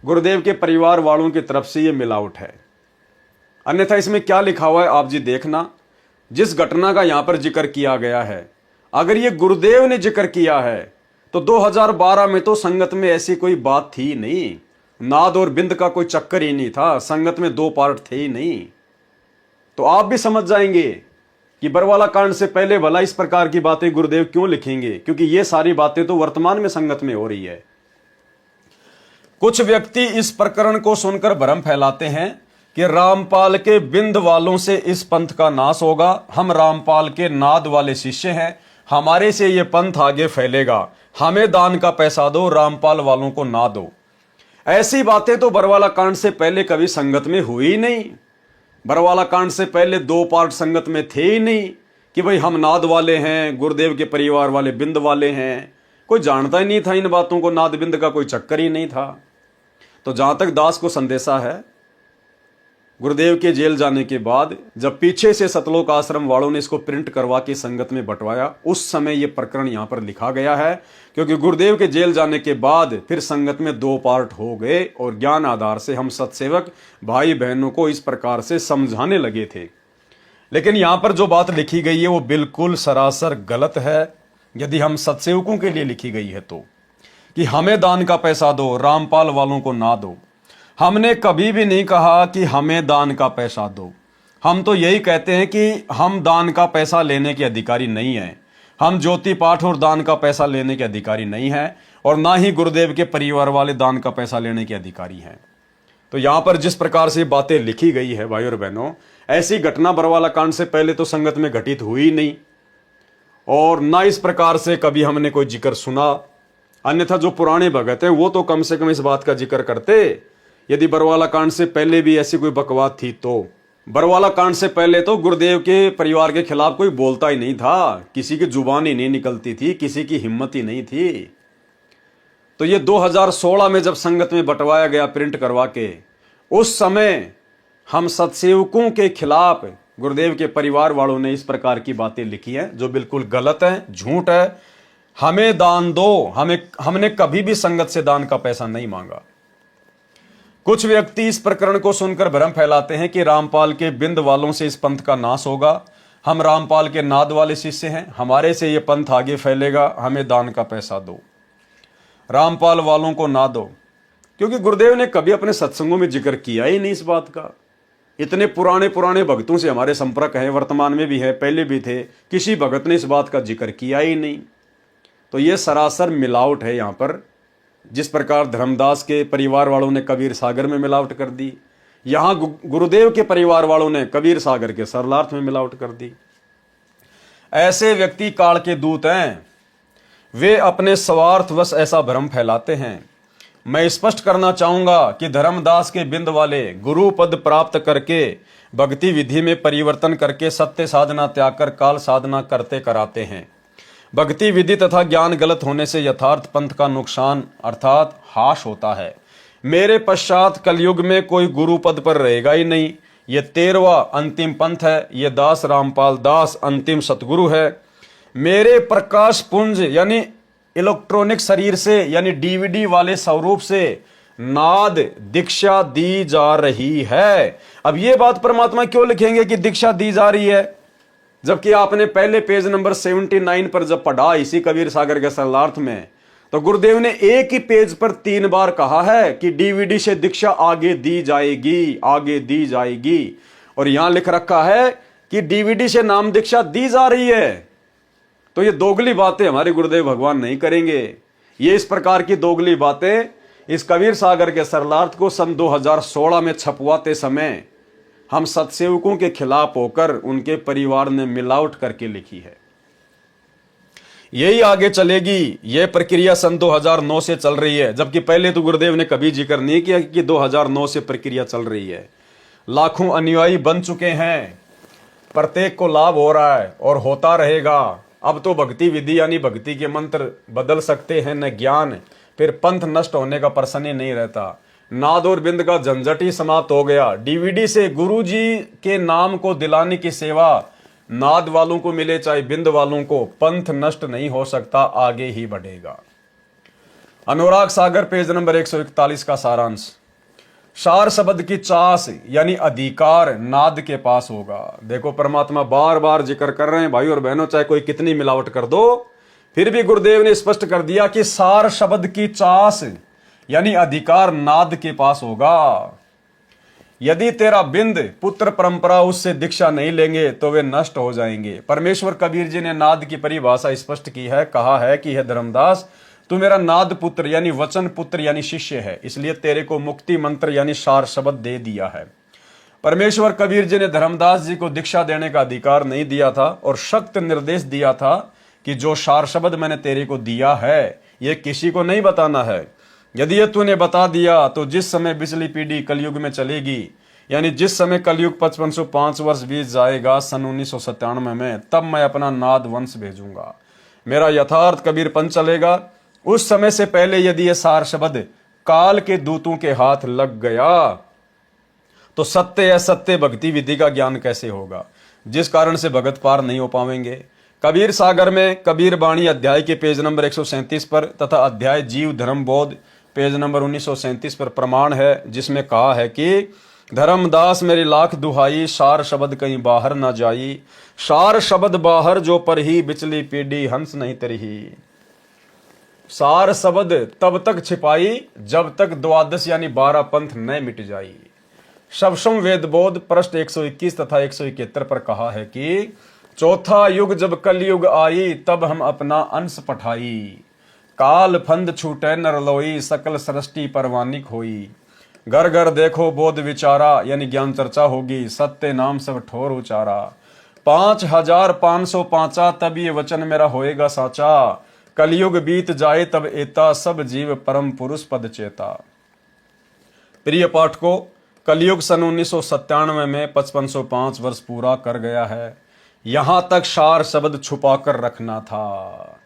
गुरुदेव के परिवार वालों की तरफ से ये मिलावट है। अन्यथा इसमें क्या लिखा हुआ है आप जी देखना। जिस घटना का यहां पर जिक्र किया गया है, अगर ये गुरुदेव ने जिक्र किया है तो 2012 में तो संगत में ऐसी कोई बात थी नहीं। नाद और बिंद का कोई चक्कर ही नहीं था। संगत में 2 पार्ट थे ही नहीं। तो आप भी समझ जाएंगे कि बरवाला कांड से पहले भला इस प्रकार की बातें गुरुदेव क्यों लिखेंगे, क्योंकि ये सारी बातें तो वर्तमान में संगत में हो रही है। कुछ व्यक्ति इस प्रकरण को सुनकर भ्रम फैलाते हैं कि रामपाल के बिंद वालों से इस पंथ का नाश होगा। हम रामपाल के नाद वाले शिष्य हैं, हमारे से ये पंथ आगे फैलेगा। हमें दान का पैसा दो, रामपाल वालों को ना दो। ऐसी बातें तो बरवाला कांड से पहले कभी संगत में हुई ही नहीं। बरवाला कांड से पहले 2 पार्ट संगत में थे ही नहीं कि भाई हम नाद वाले हैं, गुरुदेव के परिवार वाले बिंद वाले हैं। कोई जानता ही नहीं था इन बातों को। नाद बिंद का कोई चक्कर ही नहीं था। तो जहां तक दास को संदेशा है, गुरुदेव के जेल जाने के बाद जब पीछे से सतलोक आश्रम वालों ने इसको प्रिंट करवा के संगत में बंटवाया, उस समय यह प्रकरण यहां पर लिखा गया है। क्योंकि गुरुदेव के जेल जाने के बाद फिर संगत में 2 पार्ट हो गए और ज्ञान आधार से हम सत्सेवक भाई बहनों को इस प्रकार से समझाने लगे थे। लेकिन यहां पर जो बात लिखी गई है वो बिल्कुल सरासर गलत है। यदि हम सत्सेवकों के लिए लिखी गई है तो, कि हमें दान का पैसा दो, रामपाल वालों को ना दो। हमने कभी भी नहीं कहा कि हमें दान का पैसा दो। हम तो यही कहते हैं कि हम दान का पैसा लेने के अधिकारी नहीं हैं। हम ज्योति पाठ और दान का पैसा लेने के अधिकारी नहीं हैं, और ना ही गुरुदेव के परिवार वाले दान का पैसा लेने के अधिकारी हैं। तो यहां पर जिस प्रकार से बातें लिखी गई है भाई और बहनों, ऐसी घटना बरवाला कांड से पहले तो संगत में घटित हुई नहीं, और ना इस प्रकार से कभी हमने कोई जिक्र सुना। अन्यथा जो पुराने भगत हैं वो तो कम से कम इस बात का जिक्र करते। यदि बरवाला कांड से पहले भी ऐसी कोई बकवास थी तो बरवाला कांड से पहले तो गुरुदेव के परिवार के खिलाफ कोई बोलता ही नहीं था। किसी की जुबान ही नहीं निकलती थी, किसी की हिम्मत ही नहीं थी। तो ये 2016 में जब संगत में बंटवाया गया प्रिंट करवा के, उस समय हम सत्सेवकों के खिलाफ गुरुदेव के परिवार वालों ने इस प्रकार की बातें लिखी हैं जो बिल्कुल गलत है, झूठ है। हमें दान दो, हमने कभी भी संगत से दान का पैसा नहीं मांगा। कुछ व्यक्ति इस प्रकरण को सुनकर भ्रम फैलाते हैं कि रामपाल के बिंद वालों से इस पंथ का नाश होगा। हम रामपाल के नाद वाले शिष्य हैं, हमारे से ये पंथ आगे फैलेगा। हमें दान का पैसा दो, रामपाल वालों को ना दो। क्योंकि गुरुदेव ने कभी अपने सत्संगों में जिक्र किया ही नहीं इस बात का। इतने पुराने भक्तों से हमारे संपर्क है, वर्तमान में भी है, पहले भी थे, किसी भगत ने इस बात का जिक्र किया ही नहीं। तो ये सरासर मिलावट है यहां पर। जिस प्रकार धर्मदास के परिवार वालों ने कबीर सागर में मिलावट कर दी, यहां गुरुदेव के परिवार वालों ने कबीर सागर के सरलार्थ में मिलावट कर दी। ऐसे व्यक्ति काल के दूत हैं। वे अपने स्वार्थवश ऐसा भ्रम फैलाते हैं। मैं स्पष्ट करना चाहूंगा कि धर्मदास के बिंद वाले गुरु पद प्राप्त करके भक्ति विधि में परिवर्तन करके सत्य साधना त्याग कर काल साधना करते कराते हैं। भक्ति विधि तथा ज्ञान गलत होने से यथार्थ पंथ का नुकसान अर्थात हाश होता है। मेरे पश्चात कलयुग में कोई गुरु पद पर रहेगा ही नहीं। ये 13वां अंतिम पंथ है। ये दास रामपाल दास अंतिम सतगुरु है। मेरे प्रकाश पुंज यानी इलेक्ट्रॉनिक शरीर से यानी डीवीडी वाले स्वरूप से नाद दीक्षा दी जा रही है। अब ये बात परमात्मा क्यों लिखेंगे कि दीक्षा दी जा रही है, जबकि आपने पहले पेज नंबर 79 पर जब पढ़ा इसी कबीर सागर के सरलार्थ में, तो गुरुदेव ने एक ही पेज पर 3 बार कहा है कि डीवीडी से दीक्षा आगे दी जाएगी, आगे दी जाएगी। और यहां लिख रखा है कि डीवीडी से नाम दीक्षा दी जा रही है। तो ये दोगली बातें हमारे गुरुदेव भगवान नहीं करेंगे। ये इस प्रकार की दोगली बातें इस कबीर सागर के सरलार्थ को सन 2016 में छपवाते समय हम सत्सेवकों के खिलाफ होकर उनके परिवार ने मिलावट करके लिखी है। यही आगे चलेगी। यह प्रक्रिया सन 2009 से चल रही है, जबकि पहले तो गुरुदेव ने कभी जिक्र नहीं किया कि 2009 से प्रक्रिया चल रही है। लाखों अनुयायी बन चुके हैं, प्रत्येक को लाभ हो रहा है और होता रहेगा। अब तो भक्ति विधि यानी भक्ति के मंत्र बदल सकते हैं न ज्ञान, फिर पंथ नष्ट होने का प्रश्न ही नहीं रहता। नाद और बिंद का झंझट ही समाप्त हो गया। डीवीडी से गुरु जी के नाम को दिलाने की सेवा नाद वालों को मिले चाहे बिंद वालों को, पंथ नष्ट नहीं हो सकता, आगे ही बढ़ेगा। अनुराग सागर पेज नंबर 141 का सारांश। सार शब्द की चास यानी अधिकार नाद के पास होगा। देखो परमात्मा बार बार जिक्र कर रहे हैं भाई और बहनों, चाहे कोई कितनी मिलावट कर दो, फिर भी गुरुदेव ने स्पष्ट कर दिया कि सार शब्द की चास यानी अधिकार नाद के पास होगा। यदि तेरा बिंद पुत्र परंपरा उससे दीक्षा नहीं लेंगे तो वे नष्ट हो जाएंगे। परमेश्वर कबीर जी ने नाद की परिभाषा स्पष्ट की है, कहा है कि हे धर्मदास, तू मेरा नाद पुत्र यानी वचन पुत्र यानी शिष्य है, इसलिए तेरे को मुक्ति मंत्र यानी सार शब्द दे दिया है। परमेश्वर कबीर जी ने धर्मदास जी को दीक्षा देने का अधिकार नहीं दिया था और सख्त निर्देश दिया था कि जो सार शब्द मैंने तेरे को दिया है ये किसी को नहीं बताना है। यदि ये तूने बता दिया तो जिस समय पिछली पीढ़ी कलयुग में चलेगी, यानी जिस समय कलयुग 5505 वर्ष बीत जाएगा सन 1997 में, तब मैं अपना नाद वंश भेजूंगा, मेरा यथार्थ कबीर पंथ चलेगा। उस समय से पहले यदि ये सार शब्द काल के दूतों के हाथ लग गया तो सत्य असत्य भक्ति विधि का ज्ञान कैसे होगा, जिस कारण से भगत पार नहीं हो पाएंगे। कबीर सागर में कबीर बाणी अध्याय के पेज नंबर 137 पर तथा अध्याय जीव धर्म बोध पेज नंबर 1937 पर प्रमाण है, जिसमें कहा है कि धर्मदास मेरी लाख दुहाई, सार शब्द कहीं बाहर ना जाई, सार शब्द बाहर जो पर ही बिचली पीढ़ी हंस नहीं तरही। सार शब्द तब तक छिपाई जब तक द्वादश यानी 12 पंथ न मिट जाई। शबसम वेद बोध पृष्ठ 121 तथा 171 पर कहा है कि चौथा युग जब कलयुग आई, तब हम अपना अंश पठाई, काल फंद छूटे नरलोई, सकल सृष्टि परवानिक होई। घर घर देखो बोध विचारा यानी ज्ञान चर्चा होगी, सत्य नाम सब ठोर उचारा। 5505 तब ये वचन मेरा होएगा साचा, कलयुग बीत जाए तब एता, सब जीव परम पुरुष पद चेता। प्रिय पाठकों, कलयुग सन 1997 में 5505 वर्ष पूरा कर गया है। यहां तक सार शब्द छुपा कर रखना था।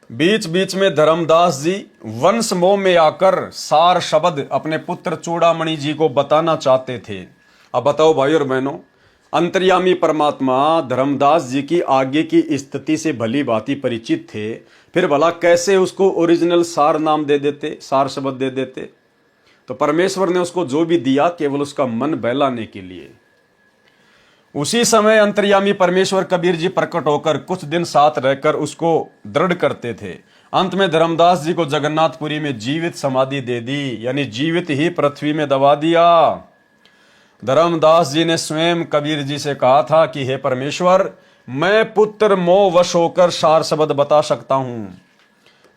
बीच बीच में धर्मदास जी वंश मोह में आकर सार शब्द अपने पुत्र चूड़ामणि जी को बताना चाहते थे। अब बताओ भाई और बहनों, अंतर्यामी परमात्मा धर्मदास जी की आगे की स्थिति से भली भांति परिचित थे, फिर भला कैसे उसको ओरिजिनल सार नाम दे देते, सार शब्द दे देते। तो परमेश्वर ने उसको जो भी दिया केवल उसका मन बहलाने के लिए। उसी समय अंतर्यामी परमेश्वर कबीर जी प्रकट होकर कुछ दिन साथ रहकर उसको दृढ़ करते थे। अंत में धर्मदास जी को जगन्नाथपुरी में जीवित समाधि दे दी, यानी जीवित ही पृथ्वी में दबा दिया। धर्मदास जी ने स्वयं कबीर जी से कहा था कि हे परमेश्वर, मैं पुत्र मोह वश होकर सार शब्द बता सकता हूं,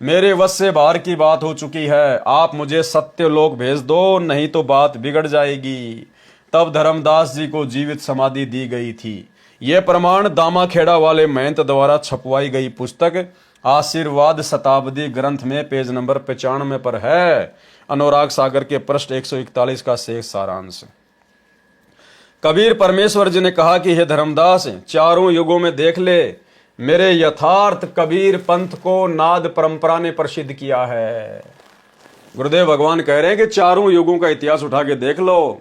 मेरे वश से बाहर की बात हो चुकी है, आप मुझे सत्य लोक भेज दो, नहीं तो बात बिगड़ जाएगी। तब धर्मदास जी को जीवित समाधि दी गई थी। यह प्रमाण दामाखेड़ा वाले महंत द्वारा छपवाई गई पुस्तक आशीर्वाद शताब्दी ग्रंथ में पेज नंबर 95 पर है। अनुराग सागर के पृष्ठ 141 का शेष सारांश। कबीर परमेश्वर जी ने कहा कि हे धर्मदास, चारों युगों में देख ले, मेरे यथार्थ कबीर पंथ को नाद परंपरा ने प्रसिद्ध किया है। गुरुदेव भगवान कह रहे हैं कि चारों युगों का इतिहास उठा के देख लो,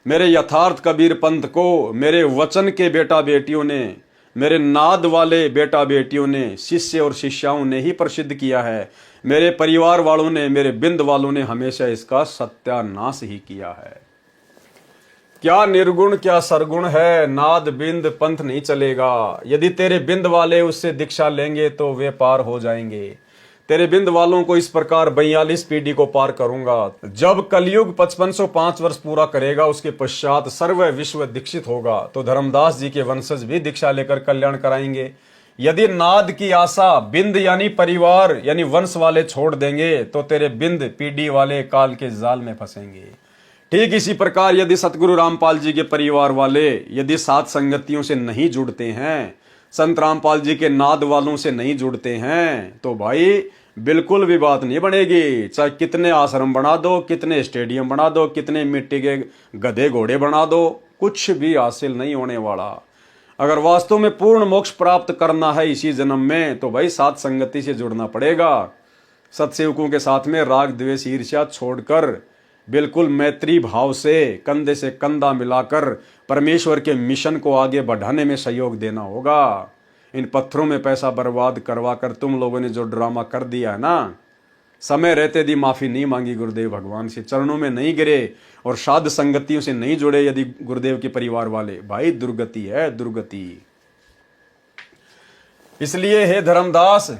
मेरे यथार्थ कबीर पंथ को मेरे वचन के बेटा बेटियों ने, मेरे नाद वाले बेटा बेटियों ने, शिष्य और शिष्याओं ने ही प्रसिद्ध किया है। मेरे परिवार वालों ने, मेरे बिंद वालों ने हमेशा इसका सत्यानाश ही किया है। क्या निर्गुण क्या सरगुण है, नाद बिंद पंथ नहीं चलेगा। यदि तेरे बिंद वाले उससे दीक्षा लेंगे तो वे पार हो जाएंगे। तेरे बिंद वालों को इस प्रकार 42 पीढ़ी को पार करूंगा। जब कलयुग 5505 वर्ष पूरा करेगा, उसके पश्चात सर्व विश्व दीक्षित होगा, तो धर्मदास जी के वंशज भी दीक्षा लेकर कल्याण कराएंगे। यदि नाद की आशा बिंद यानी परिवार यानी वंश वाले छोड़ देंगे, तो तेरे बिंद पीढ़ी वाले काल के जाल में फंसेंगे। ठीक इसी प्रकार यदि सतगुरु रामपाल जी के परिवार वाले यदि सात संगतियों से नहीं जुड़ते हैं, संत रामपाल जी के नाद वालों से नहीं जुड़ते हैं, तो भाई बिल्कुल भी बात नहीं बनेगी। चाहे कितने आश्रम बना दो, कितने स्टेडियम बना दो, कितने मिट्टी के गधे घोड़े बना दो, कुछ भी हासिल नहीं होने वाला। अगर वास्तव में पूर्ण मोक्ष प्राप्त करना है इसी जन्म में, तो भाई सात संगति से जुड़ना पड़ेगा। सत्सेवकों के साथ में राग द्वेष ईर्ष्या छोड़कर बिल्कुल मैत्री भाव से कंधा मिलाकर परमेश्वर के मिशन को आगे बढ़ाने में सहयोग देना होगा। इन पत्थरों में पैसा बर्बाद करवा कर तुम लोगों ने जो ड्रामा कर दिया है ना, समय रहते दी माफी नहीं मांगी गुरुदेव भगवान से, चरणों में नहीं गिरे और साध संगतियों से नहीं जुड़े यदि गुरुदेव के परिवार वाले, भाई दुर्गति है दुर्गति। इसलिए हे धर्मदास,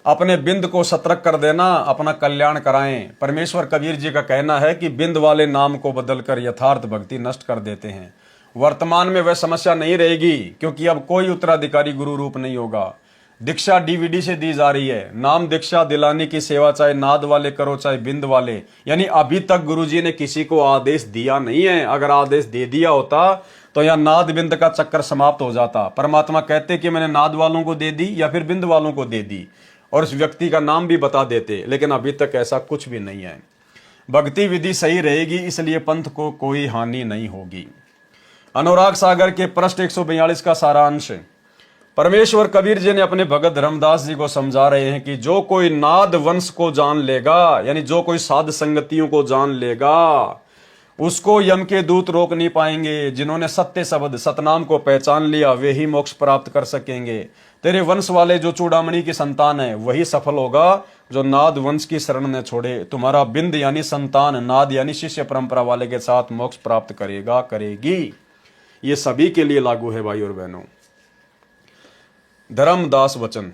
अपने बिंद को सतर्क कर देना, अपना कल्याण कराएं। परमेश्वर कबीर जी का कहना है कि बिंद वाले नाम को बदलकर यथार्थ भक्ति नष्ट कर देते हैं। वर्तमान में वह समस्या नहीं रहेगी, क्योंकि अब कोई उत्तराधिकारी गुरु रूप नहीं होगा। दीक्षा डीवीडी से दी जा रही है। नाम दीक्षा दिलाने की सेवा चाहे नाद वाले करो चाहे बिंद वाले, यानी अभी तक गुरुजी ने किसी को आदेश दिया नहीं है। अगर आदेश दे दिया होता तो यह नाद बिंद का चक्कर समाप्त हो जाता। परमात्मा कहते कि मैंने नाद वालों को दे दी या फिर बिंद वालों को दे दी, और उस व्यक्ति का नाम भी बता देते, लेकिन अभी तक ऐसा कुछ भी नहीं है। भक्ति विधि सही रहेगी, इसलिए पंथ को कोई हानि नहीं होगी। अनुराग सागर के पृष्ठ 142 का सारांश। परमेश्वर कबीर जी ने अपने भगत धर्मदास जी को समझा रहे हैं कि जो कोई नाद वंश को जान लेगा, यानी जो कोई साध संगतियों को जान लेगा, उसको यम के दूत रोक नहीं पाएंगे। जिन्होंने सत्य शब्द सतनाम को पहचान लिया, वे ही मोक्ष प्राप्त कर सकेंगे। तेरे वंश वाले जो चूड़ामणि की संतान है, वही सफल होगा जो नाद वंश की शरण न छोड़े। तुम्हारा बिंद यानी संतान, नाद यानी शिष्य परंपरा वाले के साथ मोक्ष प्राप्त करेगा, करेगी। ये सभी के लिए लागू है भाई और बहनों। धर्मदास वचन।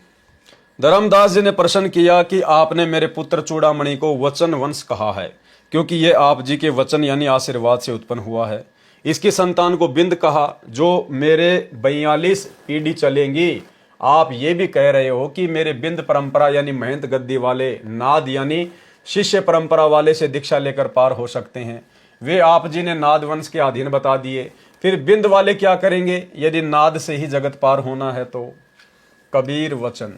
धर्मदास जी ने प्रश्न किया कि आपने मेरे पुत्र चूड़ामणि को वचन वंश कहा है, क्योंकि ये आप जी के वचन यानी आशीर्वाद से उत्पन्न हुआ है। इसकी संतान को बिंद कहा, जो मेरे 42 पीढ़ी चलेंगी। आप ये भी कह रहे हो कि मेरे बिंद परंपरा यानी महंत गद्दी वाले, नाद यानी शिष्य परंपरा वाले से दीक्षा लेकर पार हो सकते हैं। वे आप जी ने नाद वंश के अधीन बता दिए। फिर बिंद वाले क्या करेंगे यदि नाद से ही जगत पार होना है तो? कबीर वचन।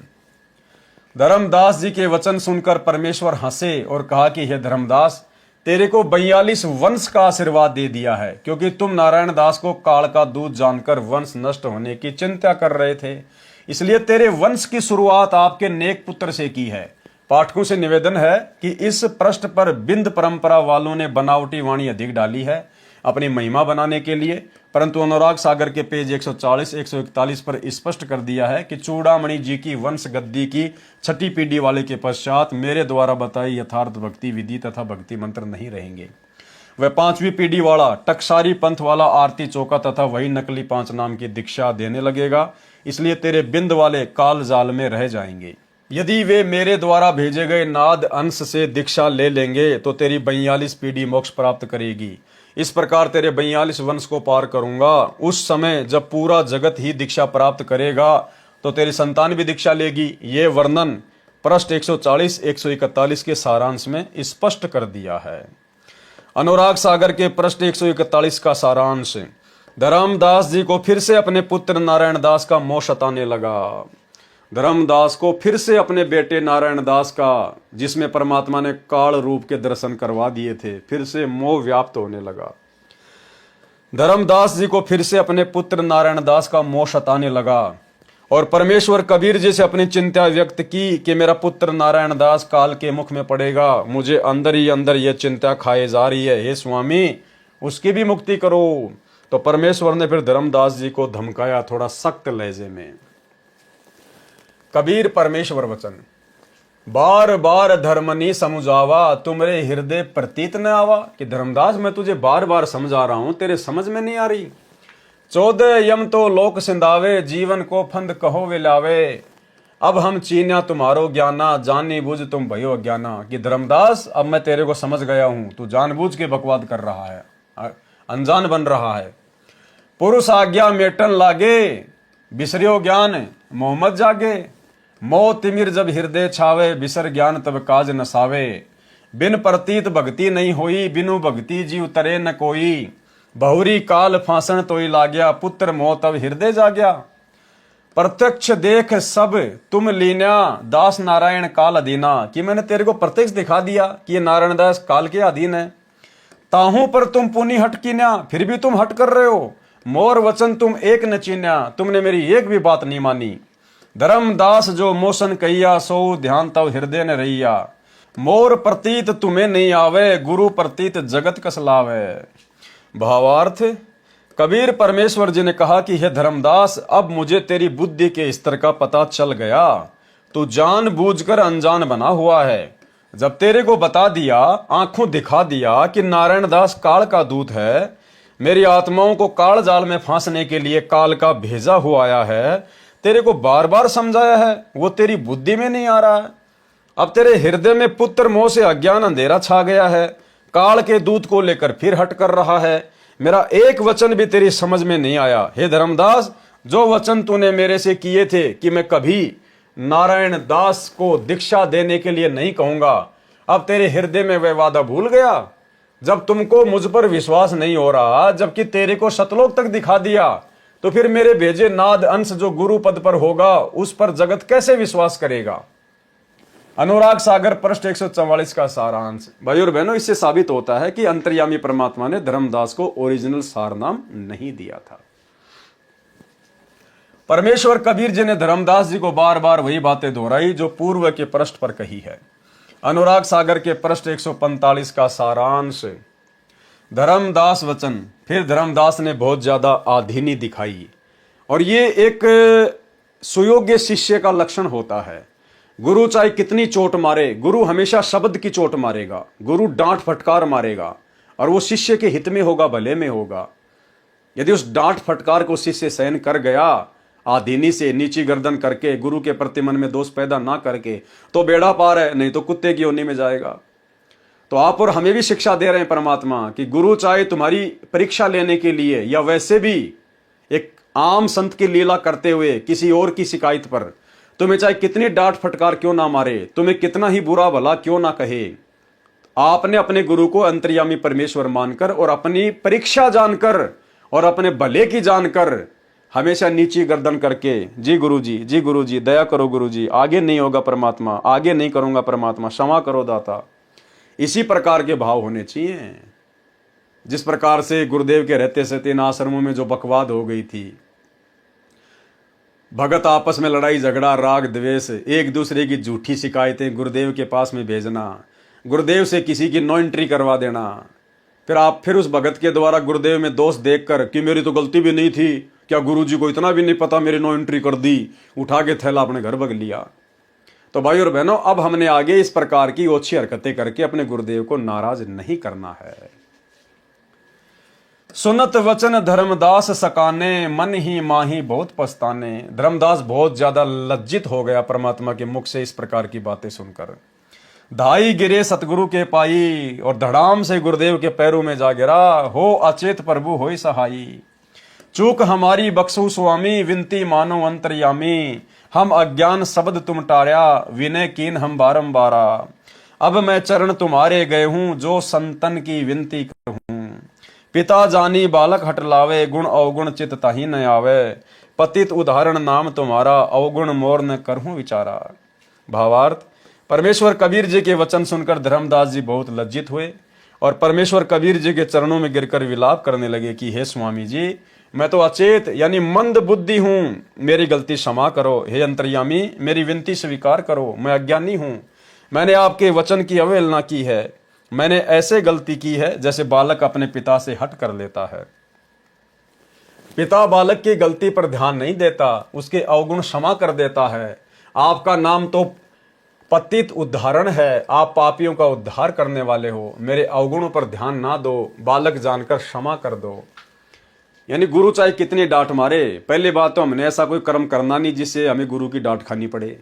धर्मदास जी के वचन सुनकर परमेश्वर हंसे और कहा कि हे धर्मदास, तेरे को 42 वंश का आशीर्वाद दे दिया है, क्योंकि तुम नारायण दास को काल का दूध जानकर वंश नष्ट होने की चिंता कर रहे थे। इसलिए तेरे वंश की शुरुआत आपके नेक पुत्र से की है। पाठकों से निवेदन है कि इस पृष्ठ पर बिंद परंपरा वालों ने बनावटी वाणी अधिक डाली है अपनी महिमा बनाने के लिए, परंतु अनुराग सागर के पेज 140-141 पर स्पष्ट कर दिया है कि चूड़ामणि जी की वंश गद्दी की छठी पीढ़ी वाले के पश्चात मेरे द्वारा बताई यथार्थ भक्ति विधि तथा भक्ति मंत्र नहीं रहेंगे। वह 5वीं पीढ़ी वाला टकसारी पंथ वाला आरती चौका तथा वही नकली 5 नाम की दीक्षा देने लगेगा। इसलिए तेरे बिंद वाले काल जाल में रह जाएंगे। यदि वे मेरे द्वारा भेजे गए नाद अंश से दीक्षा ले लेंगे तो तेरी 42 पीढ़ी मोक्ष प्राप्त करेगी। इस प्रकार तेरे 42 वंश को पार करूंगा। उस समय जब पूरा जगत ही दीक्षा प्राप्त करेगा तो तेरी संतान भी दीक्षा लेगी। ये वर्णन पृष्ठ 140-141 के सारांश में स्पष्ट कर दिया है। अनुराग सागर के पृष्ठ 141 का सारांश। धर्मदास जी को फिर से अपने पुत्र नारायण दास का मोह सताने लगा। धर्मदास को फिर से अपने बेटे नारायण दास का, जिसमें परमात्मा ने काल रूप के दर्शन करवा दिए थे, फिर से मोह व्याप्त होने लगा। धर्मदास जी को फिर से अपने पुत्र नारायण दास का मोह सताने लगा और परमेश्वर कबीर जी से अपनी चिंता व्यक्त की कि मेरा पुत्र नारायण दास काल के मुख में पड़ेगा। मुझे अंदर ही अंदर यह चिंता खाए जा रही है, हे स्वामी उसकी भी मुक्ति करो। तो परमेश्वर ने फिर धर्मदास जी को धमकाया थोड़ा सख्त लहजे में। कबीर परमेश्वर वचन। बार बार धर्मनी समझावा तुमरे हृदय प्रतीत न आवा। कि धर्मदास मैं तुझे बार बार समझा रहा हूं, तेरे समझ में नहीं आ रही। 14 यम तो लोक सिंधावे जीवन को फंद कहो वे लावे। अब हम चीन्या तुम्हारो ज्ञाना जानी बुझ तुम भयो अज्ञाना। कि धर्मदास अब मैं तेरे को समझ गया हूं, तू जानबूझ के बकवाद कर रहा है, अनजान बन रहा है। पुरुष आज्ञा मेटन लागे बिसरियो ज्ञान मोहम्मद जागे। मोह तिमिर जब हृदय छावे बिसर ज्ञान तब काज नसावे। बिन प्रतीत भक्ति नहीं होई बिनु भक्ति जीव तरे न कोई। बहुरी काल फांसन तोई लाग्या पुत्र मोह तब हृदय जाग्या। प्रत्यक्ष देख सब तुम लीन्या दास नारायण काल अधीना। कि मैंने तेरे को प्रत्यक्ष दिखा दिया कि ये नारायण दास काल के अधीन है। ताहू पर तुम पुनि हट कीन्या, फिर भी तुम हट कर रहे हो। मोर वचन तुम एक न चीन्या, तुमने मेरी एक भी बात नहीं मानी। धर्मदास जो मोशन कहिया सो ध्यान तब हृदय न रहिया। मोर प्रतीत तुम्हें नहीं आवे गुरु प्रतीत जगत कस लावे। भावार्थ, कबीर परमेश्वर जी ने कहा कि हे धर्मदास अब मुझे तेरी बुद्धि के स्तर का पता चल गया। तू जानबूझकर अनजान बना हुआ है। जब तेरे को बता दिया, आंखों दिखा दिया कि नारायण दास काल का दूत है, मेरी आत्माओं को काल जाल में फांसने के लिए काल का भेजा हुआ आया है, तेरे को बार बार समझाया है, वो तेरी बुद्धि में नहीं आ रहा है। अब तेरे हृदय में पुत्र मोह से अज्ञान अंधेरा छा गया है। काल के दूत को लेकर फिर हट कर रहा है। मेरा एक वचन भी तेरी समझ में नहीं आया। हे धर्मदास, जो वचन तूने मेरे से किए थे कि मैं कभी नारायण दास को दीक्षा देने के लिए नहीं कहूंगा, अब तेरे हृदय में वह वादा भूल गया। जब तुमको मुझ पर विश्वास नहीं हो रहा, जबकि तेरे को सतलोक तक दिखा दिया, तो फिर मेरे भेजे नाद अंश जो गुरु पद पर होगा उस पर जगत कैसे विश्वास करेगा। अनुराग सागर पृष्ठ 144 का सारांश। भाई और बहनों, इससे साबित होता है कि अंतर्यामी परमात्मा ने धर्मदास को ओरिजिनल सार नाम नहीं दिया था। परमेश्वर कबीर जी ने धर्मदास जी को बार बार वही बातें दोहराई जो पूर्व के पृष्ठ पर कही है। अनुराग सागर के पृष्ठ 145 का सारांश। धर्मदास वचन। फिर धर्मदास ने बहुत ज्यादा आधीनी दिखाई, और ये एक सुयोग्य शिष्य का लक्षण होता है। गुरु चाहे कितनी चोट मारे, गुरु हमेशा शब्द की चोट मारेगा, गुरु डांट फटकार मारेगा, और वो शिष्य के हित में होगा, भले में होगा। यदि उस डांट फटकार को शिष्य सहन कर गया, आधीनी से नीची गर्दन करके, गुरु के प्रति मन में दोष पैदा ना करके, तो बेड़ा पार है, नहीं तो कुत्ते की योनि में जाएगा। तो आप और हमें भी शिक्षा दे रहे हैं परमात्मा कि गुरु चाहे तुम्हारी परीक्षा लेने के लिए या वैसे भी एक आम संत की लीला करते हुए किसी और की शिकायत पर तुम्हें चाहे कितनी डांट फटकार क्यों ना मारे, तुम्हें कितना ही बुरा भला क्यों ना कहे, आपने अपने गुरु को अंतर्यामी परमेश्वर मानकर और अपनी परीक्षा जानकर और अपने भले की जानकर हमेशा नीची गर्दन करके, जी गुरु जी दया करो गुरु जी, आगे नहीं होगा परमात्मा, आगे नहीं करूंगा परमात्मा, क्षमा करो दाता। इसी प्रकार के भाव होने चाहिए। जिस प्रकार से गुरुदेव के रहते से इन आश्रमों में जो बकवाद हो गई थी, भगत आपस में लड़ाई झगड़ा, राग द्वेष, एक दूसरे की झूठी शिकायतें गुरुदेव के पास में भेजना, गुरुदेव से किसी की नो एंट्री करवा देना, फिर उस भगत के द्वारा गुरुदेव में दोष देखकर कि मेरी तो गलती भी नहीं थी, क्या गुरुजी को इतना भी नहीं पता, मेरी नो एंट्री कर दी, उठा के थैला अपने घर भग लिया। तो भाई और बहनों, अब हमने आगे इस प्रकार की ओछी हरकतें करके अपने गुरुदेव को नाराज नहीं करना है। सुनत वचन धर्मदास सकाने मन ही माही बहुत पछताने। धर्मदास बहुत ज्यादा लज्जित हो गया परमात्मा के मुख से इस प्रकार की बातें सुनकर। धाई गिरे सतगुरु के पाई, और धड़ाम से गुरुदेव के पैरों में जा गिरा। हो अचेत प्रभु होई सहाई, चूक हमारी बख्शु स्वामी, विनती मानो अंतर्यामी। हम अज्ञान शब्द तुम टार्या, विनय कीन हम बारंबारा। अब मैं चरण तुम्हारे गए हूं, जो संतन की विनती करूं। पिता जानी बालक हट लावे, गुण अवगुण चित ताही न आवे। पतित उदाहरण नाम तुम्हारा, अवगुण मोर न करहूं विचारा। भावार्थ, परमेश्वर कबीर जी के वचन सुनकर धर्मदास जी बहुत लज्जित हुए और परमेश्वर कबीर जी के चरणों में गिरकर विलाप करने लगे कि हे स्वामी जी, मैं तो अचेत यानी मंद बुद्धि हूं, मेरी गलती क्षमा करो। हे अंतर्यामी, मेरी विनती स्वीकार करो, मैं अज्ञानी हूं, मैंने आपके वचन की अवहेलना की है, मैंने ऐसे गलती की है जैसे बालक अपने पिता से हट कर लेता है। पिता बालक की गलती पर ध्यान नहीं देता, उसके अवगुण क्षमा कर देता है। आपका नाम तो पतित उद्धारण है, आप पापियों का उद्धार करने वाले हो, मेरे अवगुणों पर ध्यान ना दो, बालक जानकर क्षमा कर दो। यानी गुरु चाहे कितनी डांट मारे, पहली बात तो हमने ऐसा कोई कर्म करना नहीं जिससे हमें गुरु की डांट खानी पड़े।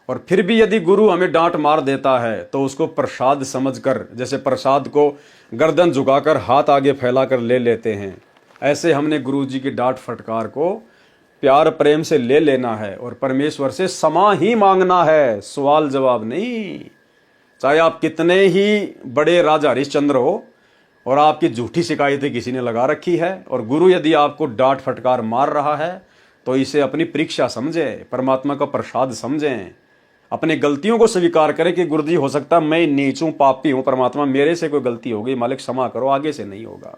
और फिर भी यदि गुरु हमें डांट मार देता है तो उसको प्रसाद समझकर, जैसे प्रसाद को गर्दन झुकाकर हाथ आगे फैलाकर ले लेते हैं, ऐसे हमने गुरु जी की डांट फटकार को प्यार प्रेम से ले लेना है और परमेश्वर से क्षमा ही मांगना है, सवाल जवाब नहीं। चाहे आप कितने ही बड़े राजा हरिश्चंद्र हो और आपकी झूठी शिकायतें किसी ने लगा रखी है, और गुरु यदि आपको डांट फटकार मार रहा है तो इसे अपनी परीक्षा समझें, परमात्मा का प्रसाद समझें, अपनी गलतियों को स्वीकार करें कि गुरु जी हो सकता मैं नीच हूं, पापी हूं, परमात्मा मेरे से कोई गलती हो गई, मालिक क्षमा करो, आगे से नहीं होगा।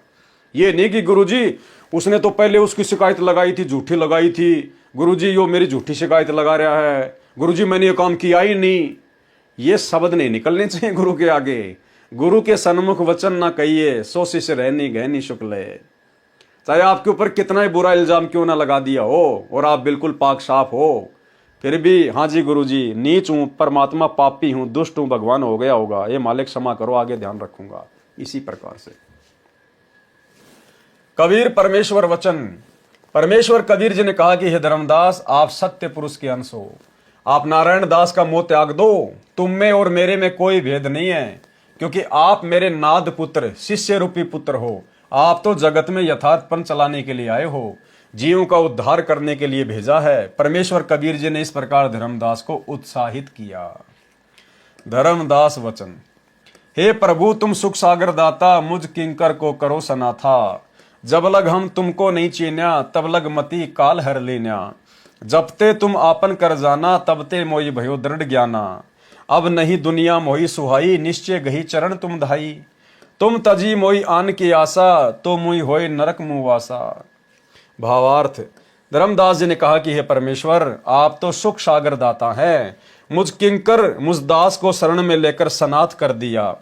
ये नहीं कि गुरु जी उसने तो पहले उसकी शिकायत लगाई थी, झूठी लगाई थी, गुरु जी यो मेरी झूठी शिकायत लगा रहा है, गुरु जी मैंने ये काम किया ही नहीं। ये शब्द नहीं निकलने चाहिए गुरु के आगे। गुरु के सन्मुख वचन ना कहिए, सो शिष्य रहनी गहनी शुक्ल। चाहे आपके ऊपर कितना ही बुरा इल्जाम क्यों ना लगा दिया हो और आप बिल्कुल पाक साफ हो, फिर भी हाँ जी गुरु जी नीच हूं, परमात्मा पापी हूं, दुष्ट हूं, भगवान हो गया होगा, ये मालिक क्षमा करो, आगे ध्यान रखूंगा। इसी प्रकार से कबीर परमेश्वर वचन, परमेश्वर कबीर जी ने कहा कि हे धर्मदास, आप सत्य पुरुष के अंश हो, आप नारायण दास का मोह त्याग दो, तुम में और मेरे में कोई भेद नहीं है, क्योंकि आप मेरे नाद पुत्र, शिष्य रूपी पुत्र हो। आप तो जगत में यथार्थपन चलाने के लिए आए हो, जीवों का उद्धार करने के लिए भेजा है। परमेश्वर कबीर जी ने इस प्रकार धर्मदास को उत्साहित किया। धर्मदास वचन, हे प्रभु तुम सुख सागर दाता, मुझ किंकर को करो सनाथा, जब लग हम तुमको नहीं चीन्या, तब लग मति काल हर लेन्या, जब ते तुम आपन कर जाना, तब ते मोई भयो दृढ़ ज्ञाना, अब नहीं दुनिया मोही सुहाई, निश्चय गही चरण तुम धाई, तुम तजी मोई आन की आशा, तो मुई होय नरक मुवासा। भावार्थ, धर्मदास जी ने कहा कि हे परमेश्वर, आप तो सुख सागर दाता हैं, मुझ किंकर मुझ दास को शरण में लेकर सनाथ कर दिया।